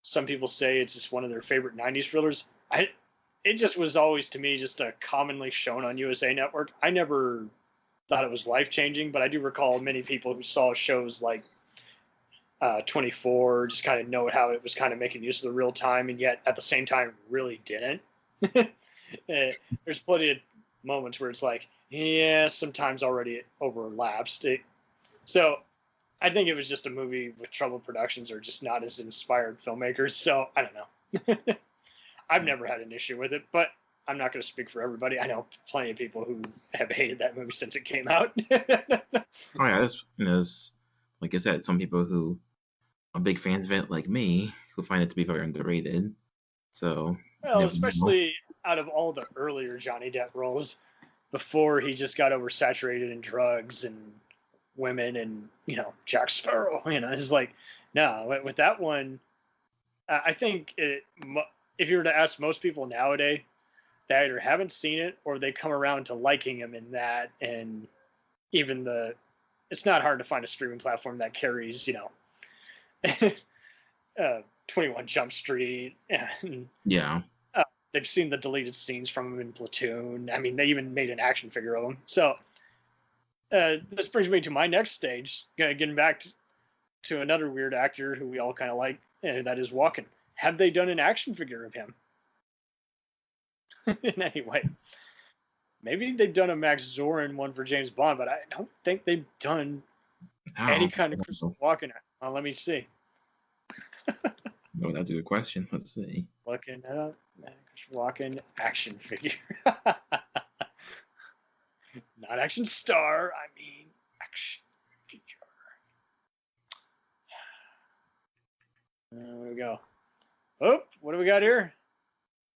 some people say it's just one of their favorite 90s thrillers. It just was always, to me, just a commonly shown on USA Network. I never thought it was life-changing, but I do recall many people who saw shows like 24 just kind of know how it was kind of making use of the real time, and yet at the same time really didn't. There's plenty of moments where it's like, yeah, sometimes already it overlaps. So I think it was just a movie with troubled productions or just not as inspired filmmakers. So I don't know. I've never had an issue with it, but I'm not going to speak for everybody. I know plenty of people who have hated that movie since it came out. Oh yeah, there's like I said, some people who are big fans of it, like me, who find it to be very underrated. So, well, especially out of all the earlier Johnny Depp roles, before he just got oversaturated in drugs and women and Jack Sparrow. It's like, no, with that one, I think if you were to ask most people nowadays, they either haven't seen it or they come around to liking him in that, and even it's not hard to find a streaming platform that carries, 21 Jump Street, and Yeah. they've seen the deleted scenes from him in Platoon. I mean, they even made an action figure of him. So this brings me to my next stage, getting back to another weird actor who we all kind of like, and that is Walken. Have they done an action figure of him? In any way? Maybe they've done a Max Zorin one for James Bond, but I don't think they've done any kind of Christopher Walken. Let me see. No, that's a good question. Let's see. Looking up Christopher Walken action figure. Not action star, I mean action figure. There we go. Oh, what do we got here?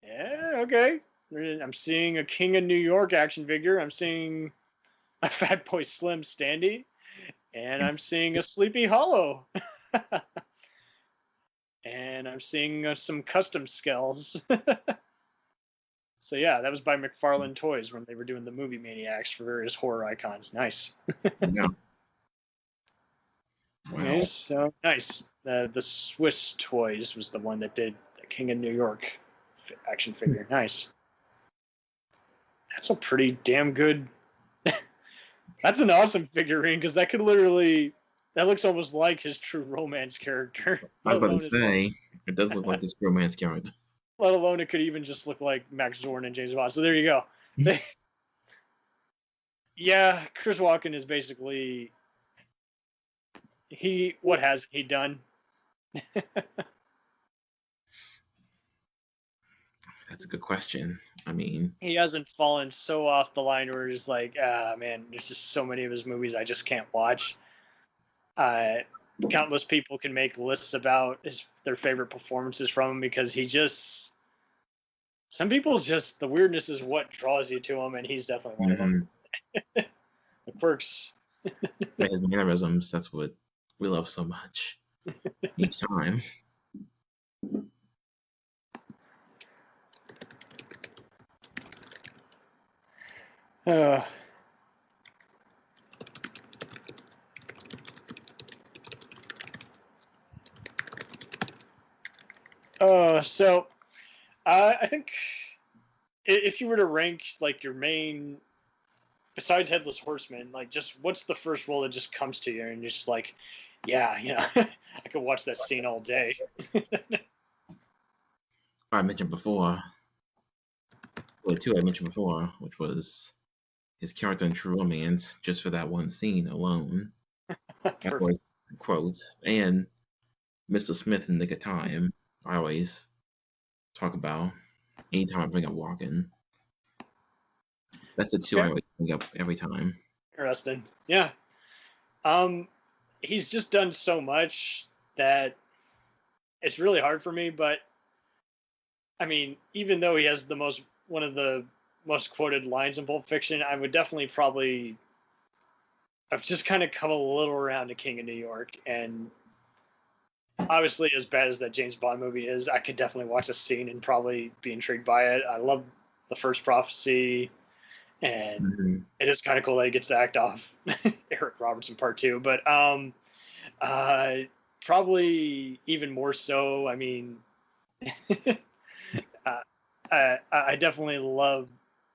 Yeah, okay. I'm seeing a King of New York action figure. I'm seeing a Fatboy Slim standee. And I'm seeing a Sleepy Hollow. And I'm seeing some custom skulls. So yeah, that was by McFarlane Toys when they were doing the movie Maniacs for various horror icons. Nice. Yeah. Wow. Okay, so nice. The Swiss Toys was the one that did the King of New York action figure. Nice. That's a pretty damn good. That's an awesome figurine because that could literally. That looks almost like his True Romance character. I was about to say, it does look like this romance character. Let alone it could even just look like Max Zorn and James Bond. So there you go. Yeah, Chris Walken is basically what has he done? That's a good question. I mean, he hasn't fallen so off the line where he's like, man, there's just so many of his movies I just can't watch. Countless people can make lists about their favorite performances from him because some people just, the weirdness is what draws you to him, and he's definitely one of them. The quirks. His mannerisms, that's what we love so much. Each time. So I think if you were to rank like your main, besides Headless Horseman, like just what's the first role that just comes to you and you're just like, yeah, I could watch that scene all day. I mentioned before, two I mentioned before, which was his character in True Romance, just for that one scene alone. Of course, quotes, and Mr. Smith in Nick of Time. I always talk about anytime I bring up Walken. That's the two I always bring up every time. Interesting. Yeah. He's just done so much that it's really hard for me, but I mean, even though he has one of the most quoted lines in Pulp Fiction, I would definitely I've just kind of come a little around to King of New York, and obviously, as bad as that James Bond movie is, I could definitely watch a scene and probably be intrigued by it. I love The First Prophecy, and it is kind of cool that he gets to act off Eric Robertson Part 2. But probably even more so, I mean, I definitely love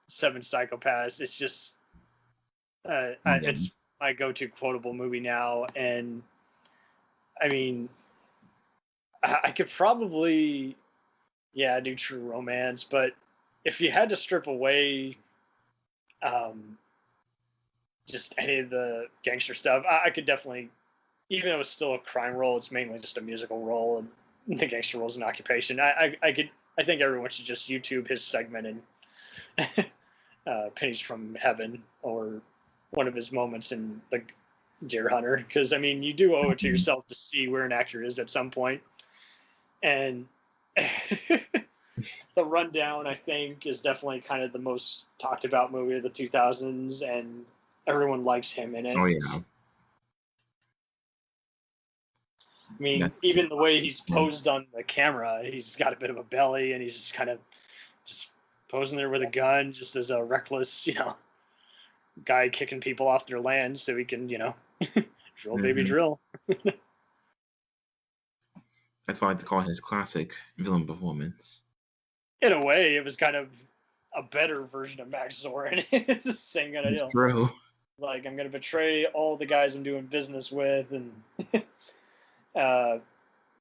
Seven Psychopaths. It's just, it's my go-to quotable movie now, and I mean, I could probably, do True Romance, but if you had to strip away just any of the gangster stuff, I could definitely, even though it's still a crime role, it's mainly just a musical role, and the gangster role is an occupation. I think everyone should just YouTube his segment in Pennies from Heaven, or one of his moments in The Deer Hunter, because I mean, you do owe it to yourself to see where an actor is at some point. And The Rundown, I think, is definitely kind of the most talked about movie of the 2000s, and everyone likes him in it. Oh, yeah. I mean, even the way he's posed on the camera, he's got a bit of a belly, and he's just kind of just posing there with a gun, just as a reckless, guy kicking people off their land so he can, drill baby drill. That's why I like to call his classic villain performance. In a way, it was kind of a better version of Max Zorin. It's the same kind of It's deal. true. Like, I'm going to betray all the guys I'm doing business with and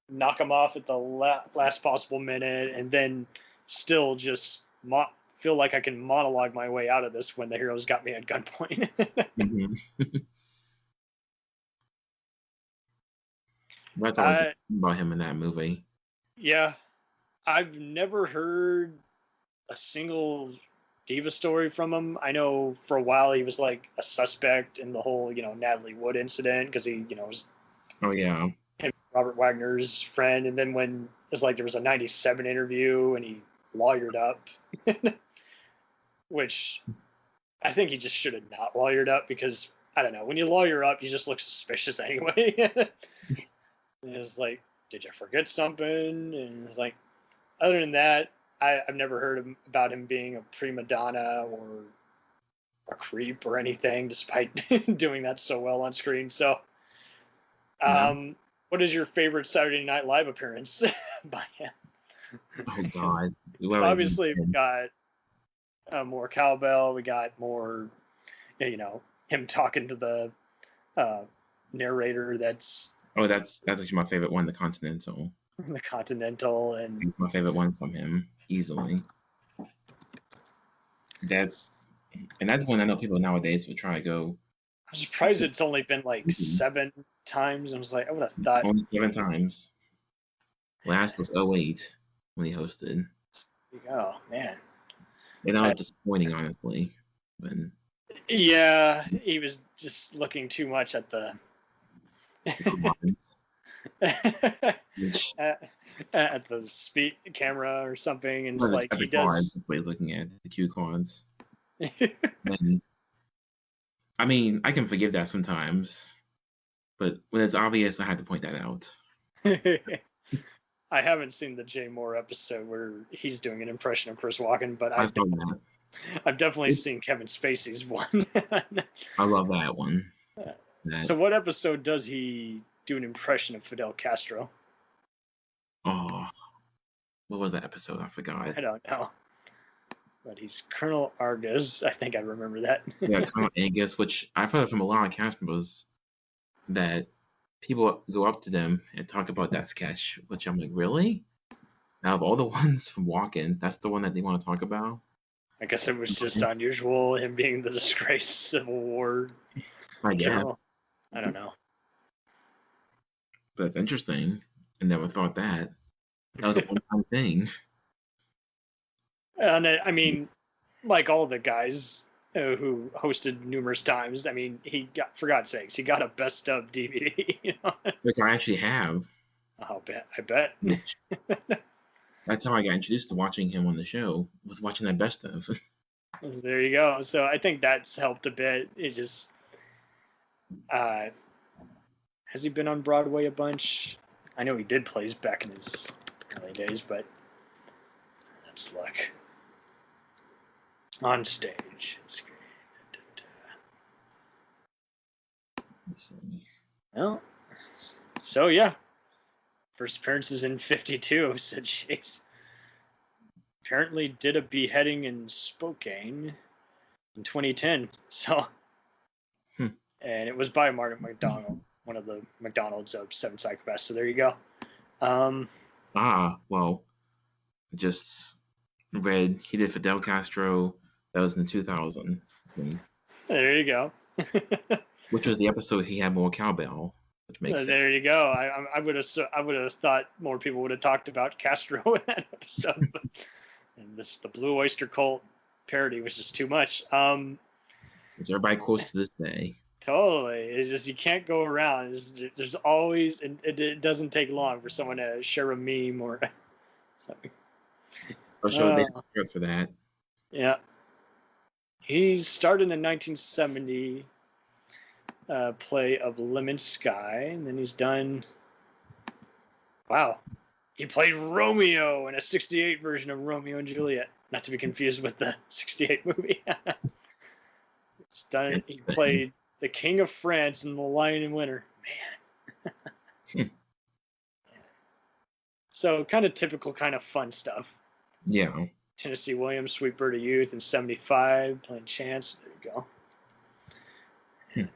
knock them off at the last possible minute, and then still just feel like I can monologue my way out of this when the heroes got me at gunpoint. That's always about him in that movie. Yeah. I've never heard a single diva story from him. I know for a while he was like a suspect in the whole, Natalie Wood incident because he, was Oh yeah. him, Robert Wagner's friend. And then when it's like there was a 97 interview and he lawyered up, which I think he just should have not lawyered up because, I don't know, when you lawyer up, you just look suspicious anyway. And it's like, did you forget something? And it's like, other than that, I've never heard about him being a prima donna or a creep or anything, despite doing that so well on screen. So, what is your favorite Saturday Night Live appearance by him? Oh God. So obviously, we got more cowbell. We got more, him talking to the narrator. That's actually my favorite one, the Continental. The Continental, and It's my favorite one from him, easily. That's one I know people nowadays would try to go. I'm surprised it's only been like 7 times. I was like, I would have thought Only 7 times. Last was 2008 when he hosted. Oh man. And that was disappointing, honestly. When yeah, he was just looking too much at the at the speed camera or something, and it's like he does. Cards, he's looking at the cue cards. And, I mean, I can forgive that sometimes, but when it's obvious, I have to point that out. I haven't seen the Jay Moore episode where he's doing an impression of Chris Walken, but I've definitely seen Kevin Spacey's one. I love that one. So what episode does he do an impression of Fidel Castro? Oh, what was that episode? I forgot. I don't know. But he's Colonel Argus. I think I remember that. Yeah, Colonel Angus, which I've heard from a lot of cast members that people go up to them and talk about that sketch, which I'm like, really? Out of all the ones from Walken, that's the one that they want to talk about? I guess it was just unusual, him being the disgraced Civil War general. I don't know. But it's interesting. I never thought that. That was a one-time thing. And I mean, like all the guys who hosted numerous times, I mean, he got, for God's sakes, he got a best of DVD. Which I actually have. I bet. That's how I got introduced to watching him on the show, was watching that best of. There you go. So I think that's helped a bit. It just, has he been on Broadway a bunch? I know he did plays back in his early days, but let's look. On stage. Well, so yeah. First appearances in 52, said Chase. Apparently did a beheading in Spokane in 2010. So, and it was by Martin McDonald, one of the McDonald's of Seven Psychopaths. So there you go. Well, just read he did Fidel Castro. That was in 2000. There you go. Which was the episode he had more cowbell. Which makes sense. There you go. I would have thought more people would have talked about Castro in that episode, but and the Blue Oyster Cult parody was just too much. Which everybody quotes to this day. Totally. It's just you can't go around. There's always, and it doesn't take long for someone to share a meme or something. I'll show they for that. Yeah. He started in 1970. Play of Lemon Sky, and then he's done Wow. He played Romeo in a 68 version of Romeo and Juliet. Not to be confused with the 68 movie. He played the King of France in The Lion in Winter. Man. So kind of typical, kind of fun stuff. Yeah. Tennessee Williams, Sweet Bird of Youth in 75, playing Chance. There you go.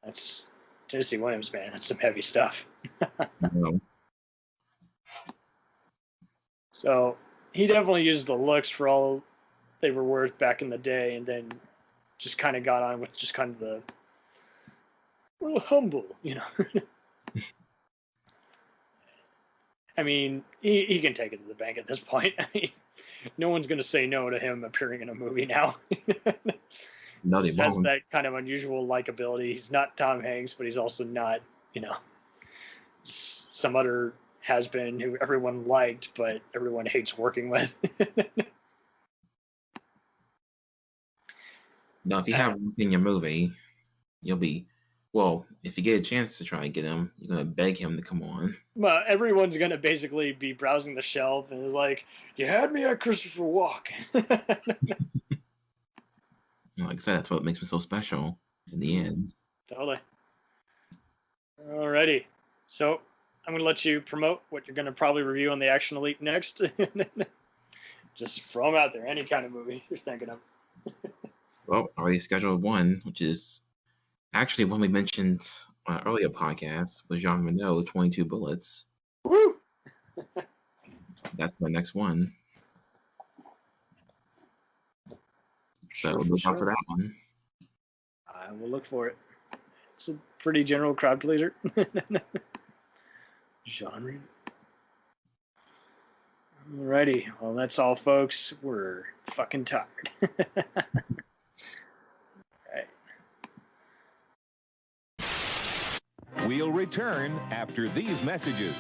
That's Tennessee Williams, man. That's some heavy stuff. No. So he definitely used the looks for all they were worth back in the day, and then just kind of got on with just kind of the little humble, you know. I mean, he can take it to the bank at this point. I mean, no one's going to say no to him appearing in a movie now. No, they He has won't. that kind of unusual likability. He's not Tom Hanks, but he's also not, some other has-been who everyone liked, but everyone hates working with. No, if you have him in your movie, you'll be, well, if you get a chance to try and get him, you're going to beg him to come on. Well, everyone's going to basically be browsing the shelf and is like, you had me at Christopher Walken. Like I said, that's what makes me so special in the end. Totally. Alrighty. So I'm going to let you promote what you're going to probably review on the Action Elite next. Just throw them out there. Any kind of movie you're thinking of. Well, I already scheduled one, which is actually one we mentioned on an earlier podcast with Jean Reno, 22 Bullets. Woo! That's my next one. So look out for that one. I will look for it. It's a pretty general crowd pleaser. Genre. Alrighty. Well, that's all, folks. We're fucking tired. Alright. We'll return after these messages.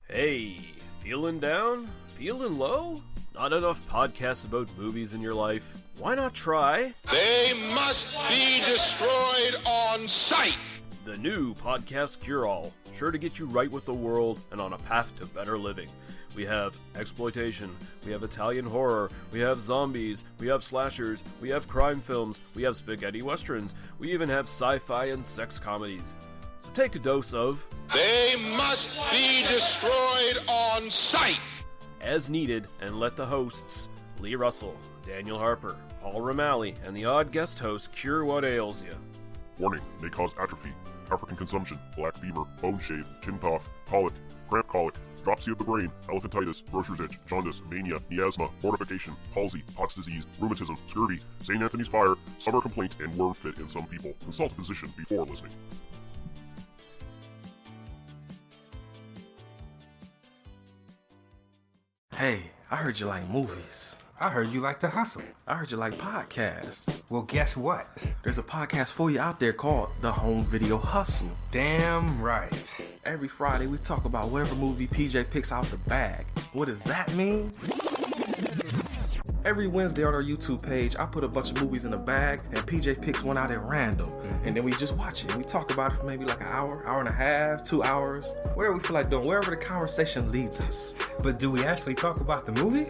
Hey, feeling down? Feeling low? Not enough podcasts about movies in your life? Why not try They must be destroyed on sight. the new Podcast Cure-All? Sure to get you right with the world and on a path to better living. We have exploitation, we have Italian horror, we have zombies, we have slashers, we have crime films, we have spaghetti westerns, we even have sci-fi and sex comedies. So take a dose of They must be destroyed on sight. as needed, and let the hosts, Lee Russell, Daniel Harper, Paul Romali, and the odd guest host cure what ails you. Warning, may cause atrophy, African consumption, black fever, bone shave, chin cough, colic, cramp colic, dropsy of the brain, elephantitis, grocer's itch, jaundice, mania, miasma, mortification, palsy, Pott's disease, rheumatism, scurvy, St. Anthony's fire, summer complaint, and worm fit in some people. Consult a physician before listening. Hey, I heard you like movies. I heard you like to hustle. I heard you like podcasts. Well, guess what? There's a podcast for you out there called The Home Video Hustle. Damn right. Every Friday, we talk about whatever movie PJ picks out the bag. What does that mean? Every Wednesday on our YouTube page, I put a bunch of movies in a bag, and PJ picks one out at random. And then we just watch it. We talk about it for maybe like an hour, hour and a half, 2 hours, whatever we feel like doing, wherever the conversation leads us. But do we actually talk about the movie?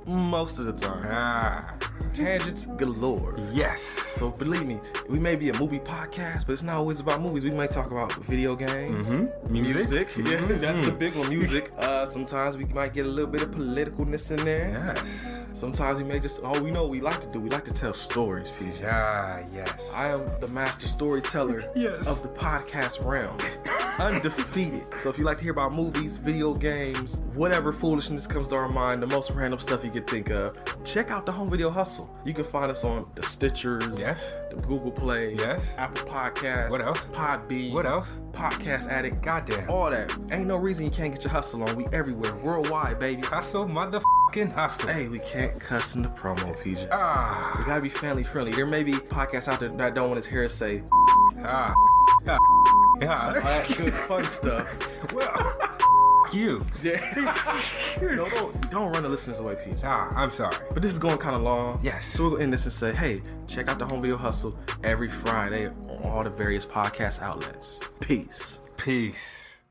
Most of the time. Ah, Tangents galore. yes. So believe me, we may be a movie podcast, but it's not always about movies. We might talk about video games, Music. Yeah, that's the big one, music. Sometimes we might get a little bit of politicalness in there. Yes. Sometimes we may just, we know what we like to do. We like to tell stories, PJ. Ah, yes. I am the master storyteller Yes. of the podcast realm. Undefeated. So if you like to hear about movies, video games, whatever foolishness comes to our mind, the most random stuff you could think of, check out the Home Video Hustle. You can find us on the Stitchers, Yes. the Google Play, Yes. Apple Podcasts, What else? Podbean, What else? Podcast Addict, Goddamn. all that. Ain't no reason you can't get your hustle on. We everywhere, worldwide, baby. Hustle, motherfucking hustle. Hey, we can't cuss in the promo, PJ. Ah, We gotta be family friendly. There may be podcasts out there that don't want his hair to say ah, ah, all yeah. that good fun stuff. Well, you. Don't run the listeners away, PJ. Ah, I'm sorry. But this is going kind of long. Yes. So we'll end this and say, hey, check out the Home Video Hustle every Friday on all the various podcast outlets. Peace. Peace.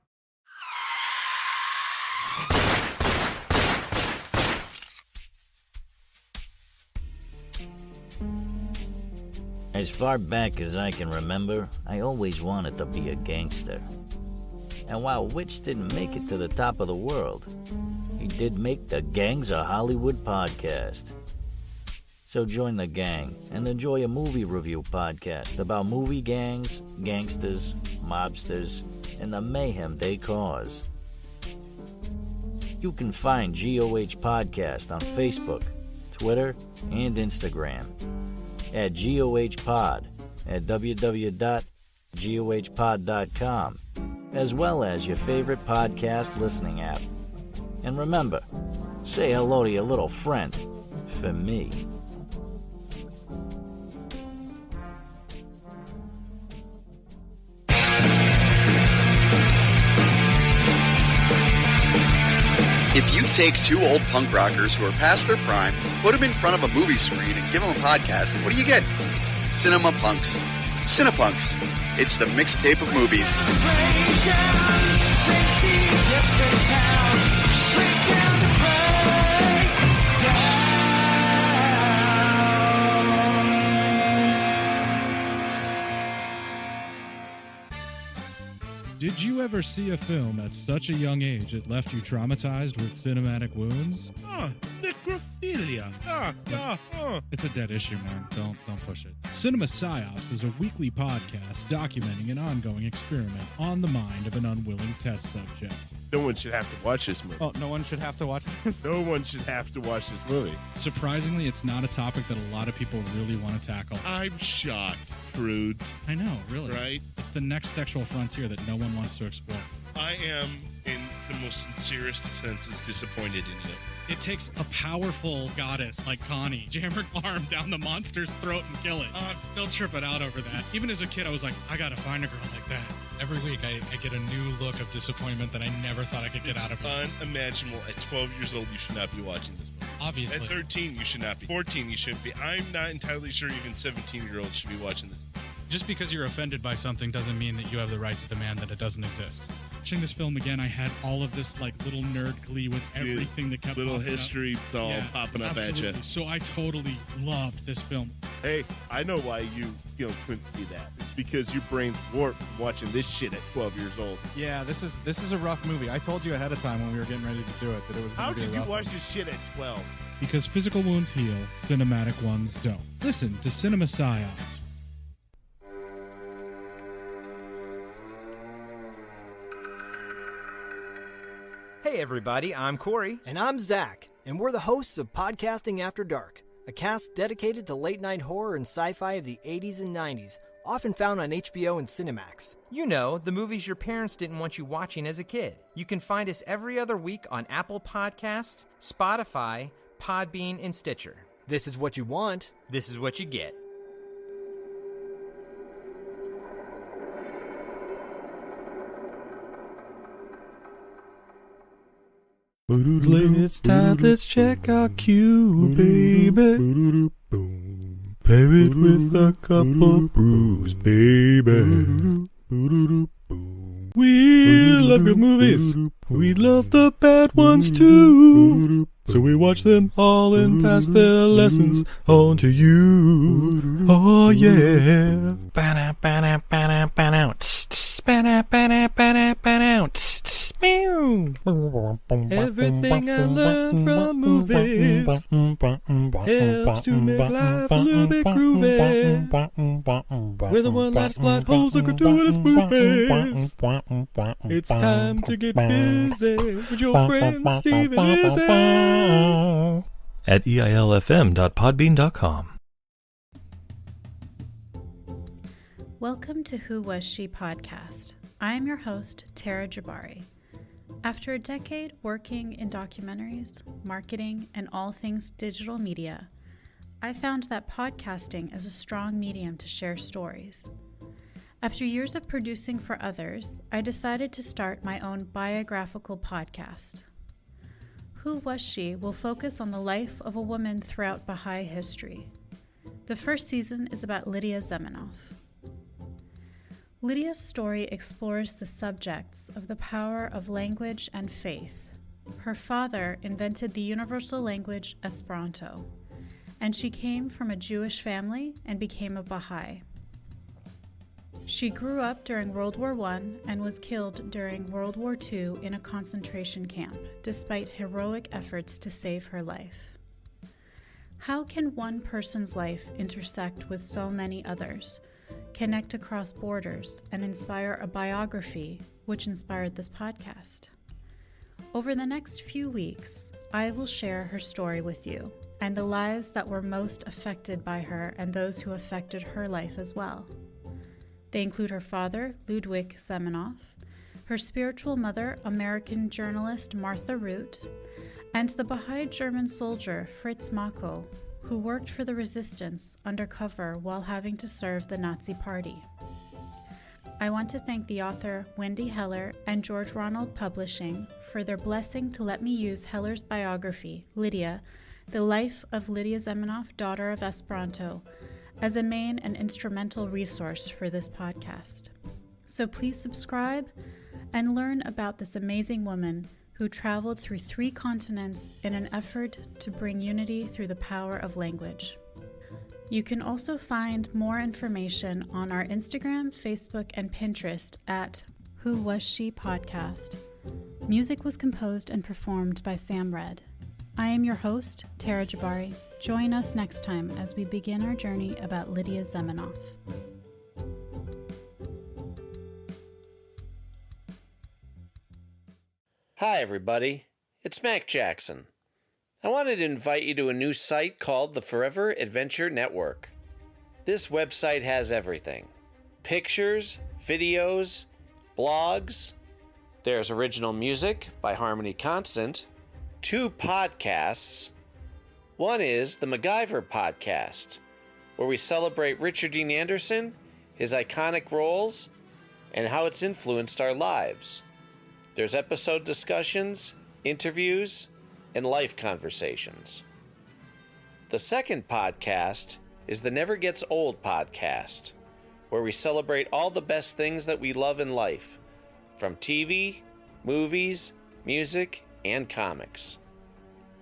As far back as I can remember, I always wanted to be a gangster. And while Witch didn't make it to the top of the world, he did make the Gangs of Hollywood podcast. So join the gang and enjoy a movie review podcast about movie gangs, gangsters, mobsters, and the mayhem they cause. You can find GOH Podcast on Facebook, Twitter, and Instagram at GOH Pod at www.gohpod.com, as well as your favorite podcast listening app. And remember, say hello to your little friend for me. If you take two old punk rockers who are past their prime, put them in front of a movie screen, and give them a podcast, what do you get? Cinema Punks. Cinepunks. It's the mixtape of movies. Did you ever see a film at such a young age it left you traumatized with cinematic wounds? Necrophilia. It's a dead issue, man. Don't push it. Cinema Psyops is a weekly podcast documenting an ongoing experiment on the mind of an unwilling test subject. No one should have to watch this movie. Oh, no one should have to watch this? No one should have to watch this movie. Surprisingly, it's not a topic that a lot of people really want to tackle. I'm shocked, Prudes. I know, really. Right? It's the next sexual frontier that no one wants to explore. I am, in the most sincerest of senses, disappointed in you. It takes a powerful goddess like Connie, jam her arm down the monster's throat and kill it. Oh, I'm still tripping out over that. Even as a kid, I was like, I gotta find a girl like that. Every week, I get a new look of disappointment that I never thought I could get out of her. Unimaginable. At 12 years old, you should not be watching this movie. Obviously. At 13, you should not be. 14, you shouldn't be. I'm not entirely sure even 17-year-olds should be watching this. Just because you're offended by something doesn't mean that you have the right to demand that it doesn't exist. Watching this film again, I had all of this like little nerd glee with everything that kept little popping history up. doll popping up absolutely. at you. So I totally loved this film. Hey, I know why you couldn't see that. It's because your brain's warped from watching this shit at 12 years old. Yeah, this is a rough movie. I told you ahead of time when we were getting ready to do it that it was How going to be did a you rough watch one. this shit at 12? Because physical wounds heal, cinematic ones don't. Listen to Cinema Psyops. Hey everybody, I'm Corey. And I'm Zach, and we're the hosts of Podcasting After Dark, a cast dedicated to late-night horror and sci-fi of the 80s and 90s, often found on HBO and Cinemax. You know, the movies your parents didn't want you watching as a kid. You can find us every other week on Apple Podcasts, Spotify, Podbean, and Stitcher. This is what you want. This is what you get. It's time, let's check our cue, baby. Pair it with a couple brews, baby. We love good movies. We love the bad ones too. So we watch them all and pass their lessons on to you. Oh yeah. Everything I learned from movies helps to make life a little bit groovy. Whether one last plot holes or gratuitous movies, it's time to get busy with your friend Steve and Izzy at eilfm.podbean.com. Welcome to Who Was She podcast. I am your host, Tara Jabari. After a decade working in documentaries, marketing, and all things digital media, I found that podcasting is a strong medium to share stories. After years of producing for others, I decided to start my own biographical podcast. Who Was She will focus on the life of a woman throughout Baha'i history. The first season is about Lydia Zemenoff. Lydia's story explores the subjects of the power of language and faith. Her father invented the universal language Esperanto, and she came from a Jewish family and became a Baha'i. She grew up during World War I and was killed during World War II in a concentration camp, despite heroic efforts to save her life. How can one person's life intersect with so many others, connect across borders, and inspire a biography which inspired this podcast? Over the next few weeks, I will share her story with you and the lives that were most affected by her and those who affected her life as well. They include her father, Ludwig Semenoff, her spiritual mother, American journalist Martha Root, and the Baha'i German soldier Fritz Mako, who worked for the resistance undercover while having to serve the Nazi Party. I want to thank the author Wendy Heller and George Ronald Publishing for their blessing to let me use Heller's biography, Lydia, The Life of Lydia Semenoff, Daughter of Esperanto, as a main and instrumental resource for this podcast. So please subscribe and learn about this amazing woman who traveled through 3 continents in an effort to bring unity through the power of language. You can also find more information on our Instagram, Facebook, and Pinterest at Who Was She Podcast. Music was composed and performed by Sam Red. I am your host, Tara Jabari. Join us next time as we begin our journey about Lydia Semenoff. Hi, everybody. It's Mac Jackson. I wanted to invite you to a new site called the Forever Adventure Network. This website has everything: pictures, videos, blogs. There's original music by Harmony Constant, 2 podcasts. One is the MacGyver podcast, where we celebrate Richard Dean Anderson, his iconic roles, and how it's influenced our lives. There's episode discussions, interviews, and life conversations. The second podcast is the Never Gets Old podcast, where we celebrate all the best things that we love in life, from TV, movies, music, and comics.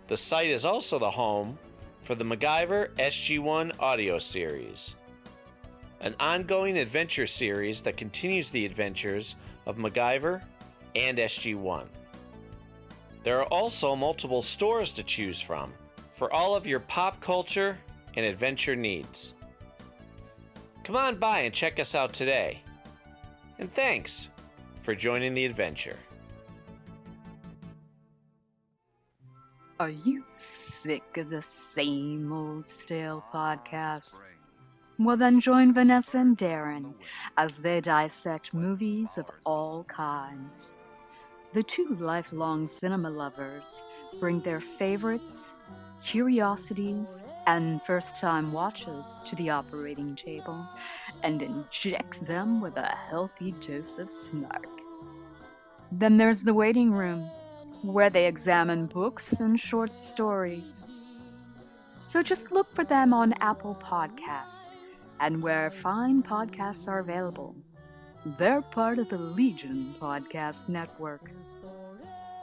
The site is also the home for the MacGyver SG-1 audio series, an ongoing adventure series that continues the adventures of MacGyver and SG-1. There are also multiple stores to choose from for all of your pop culture and adventure needs. Come on by and check us out today. And thanks for joining the adventure. Are you sick of the same old stale podcasts? Well, then join Vanessa and Darren as they dissect movies of all kinds. The 2 lifelong cinema lovers bring their favorites, curiosities, and first-time watches to the operating table and inject them with a healthy dose of snark. Then there's the waiting room, where they examine books and short stories. So just look for them on Apple Podcasts and where fine podcasts are available. They're part of the Legion Podcast Network.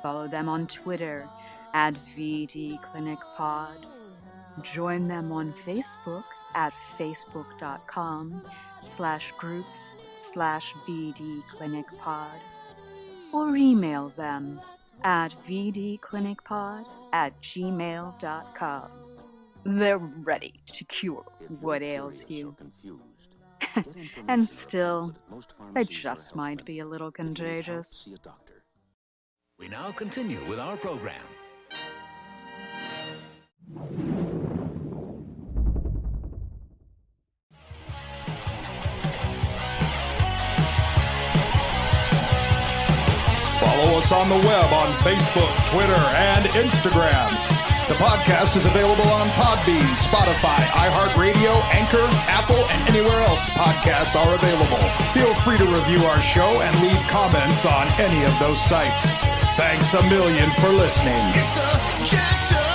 Follow them on Twitter at VDClinicPod. Join them on Facebook at facebook.com/groups/VDClinicPod. Or email them at vdclinicpod@gmail.com. They're ready to cure what ails you. And still, they just might be a little contagious. We now continue with our program. Follow us on the web on Facebook, Twitter, and Instagram. The podcast is available on Podbean, Spotify, iHeartRadio, Anchor, Apple, and anywhere else podcasts are available. Feel free to review our show and leave comments on any of those sites. Thanks a million for listening. It's a jacked up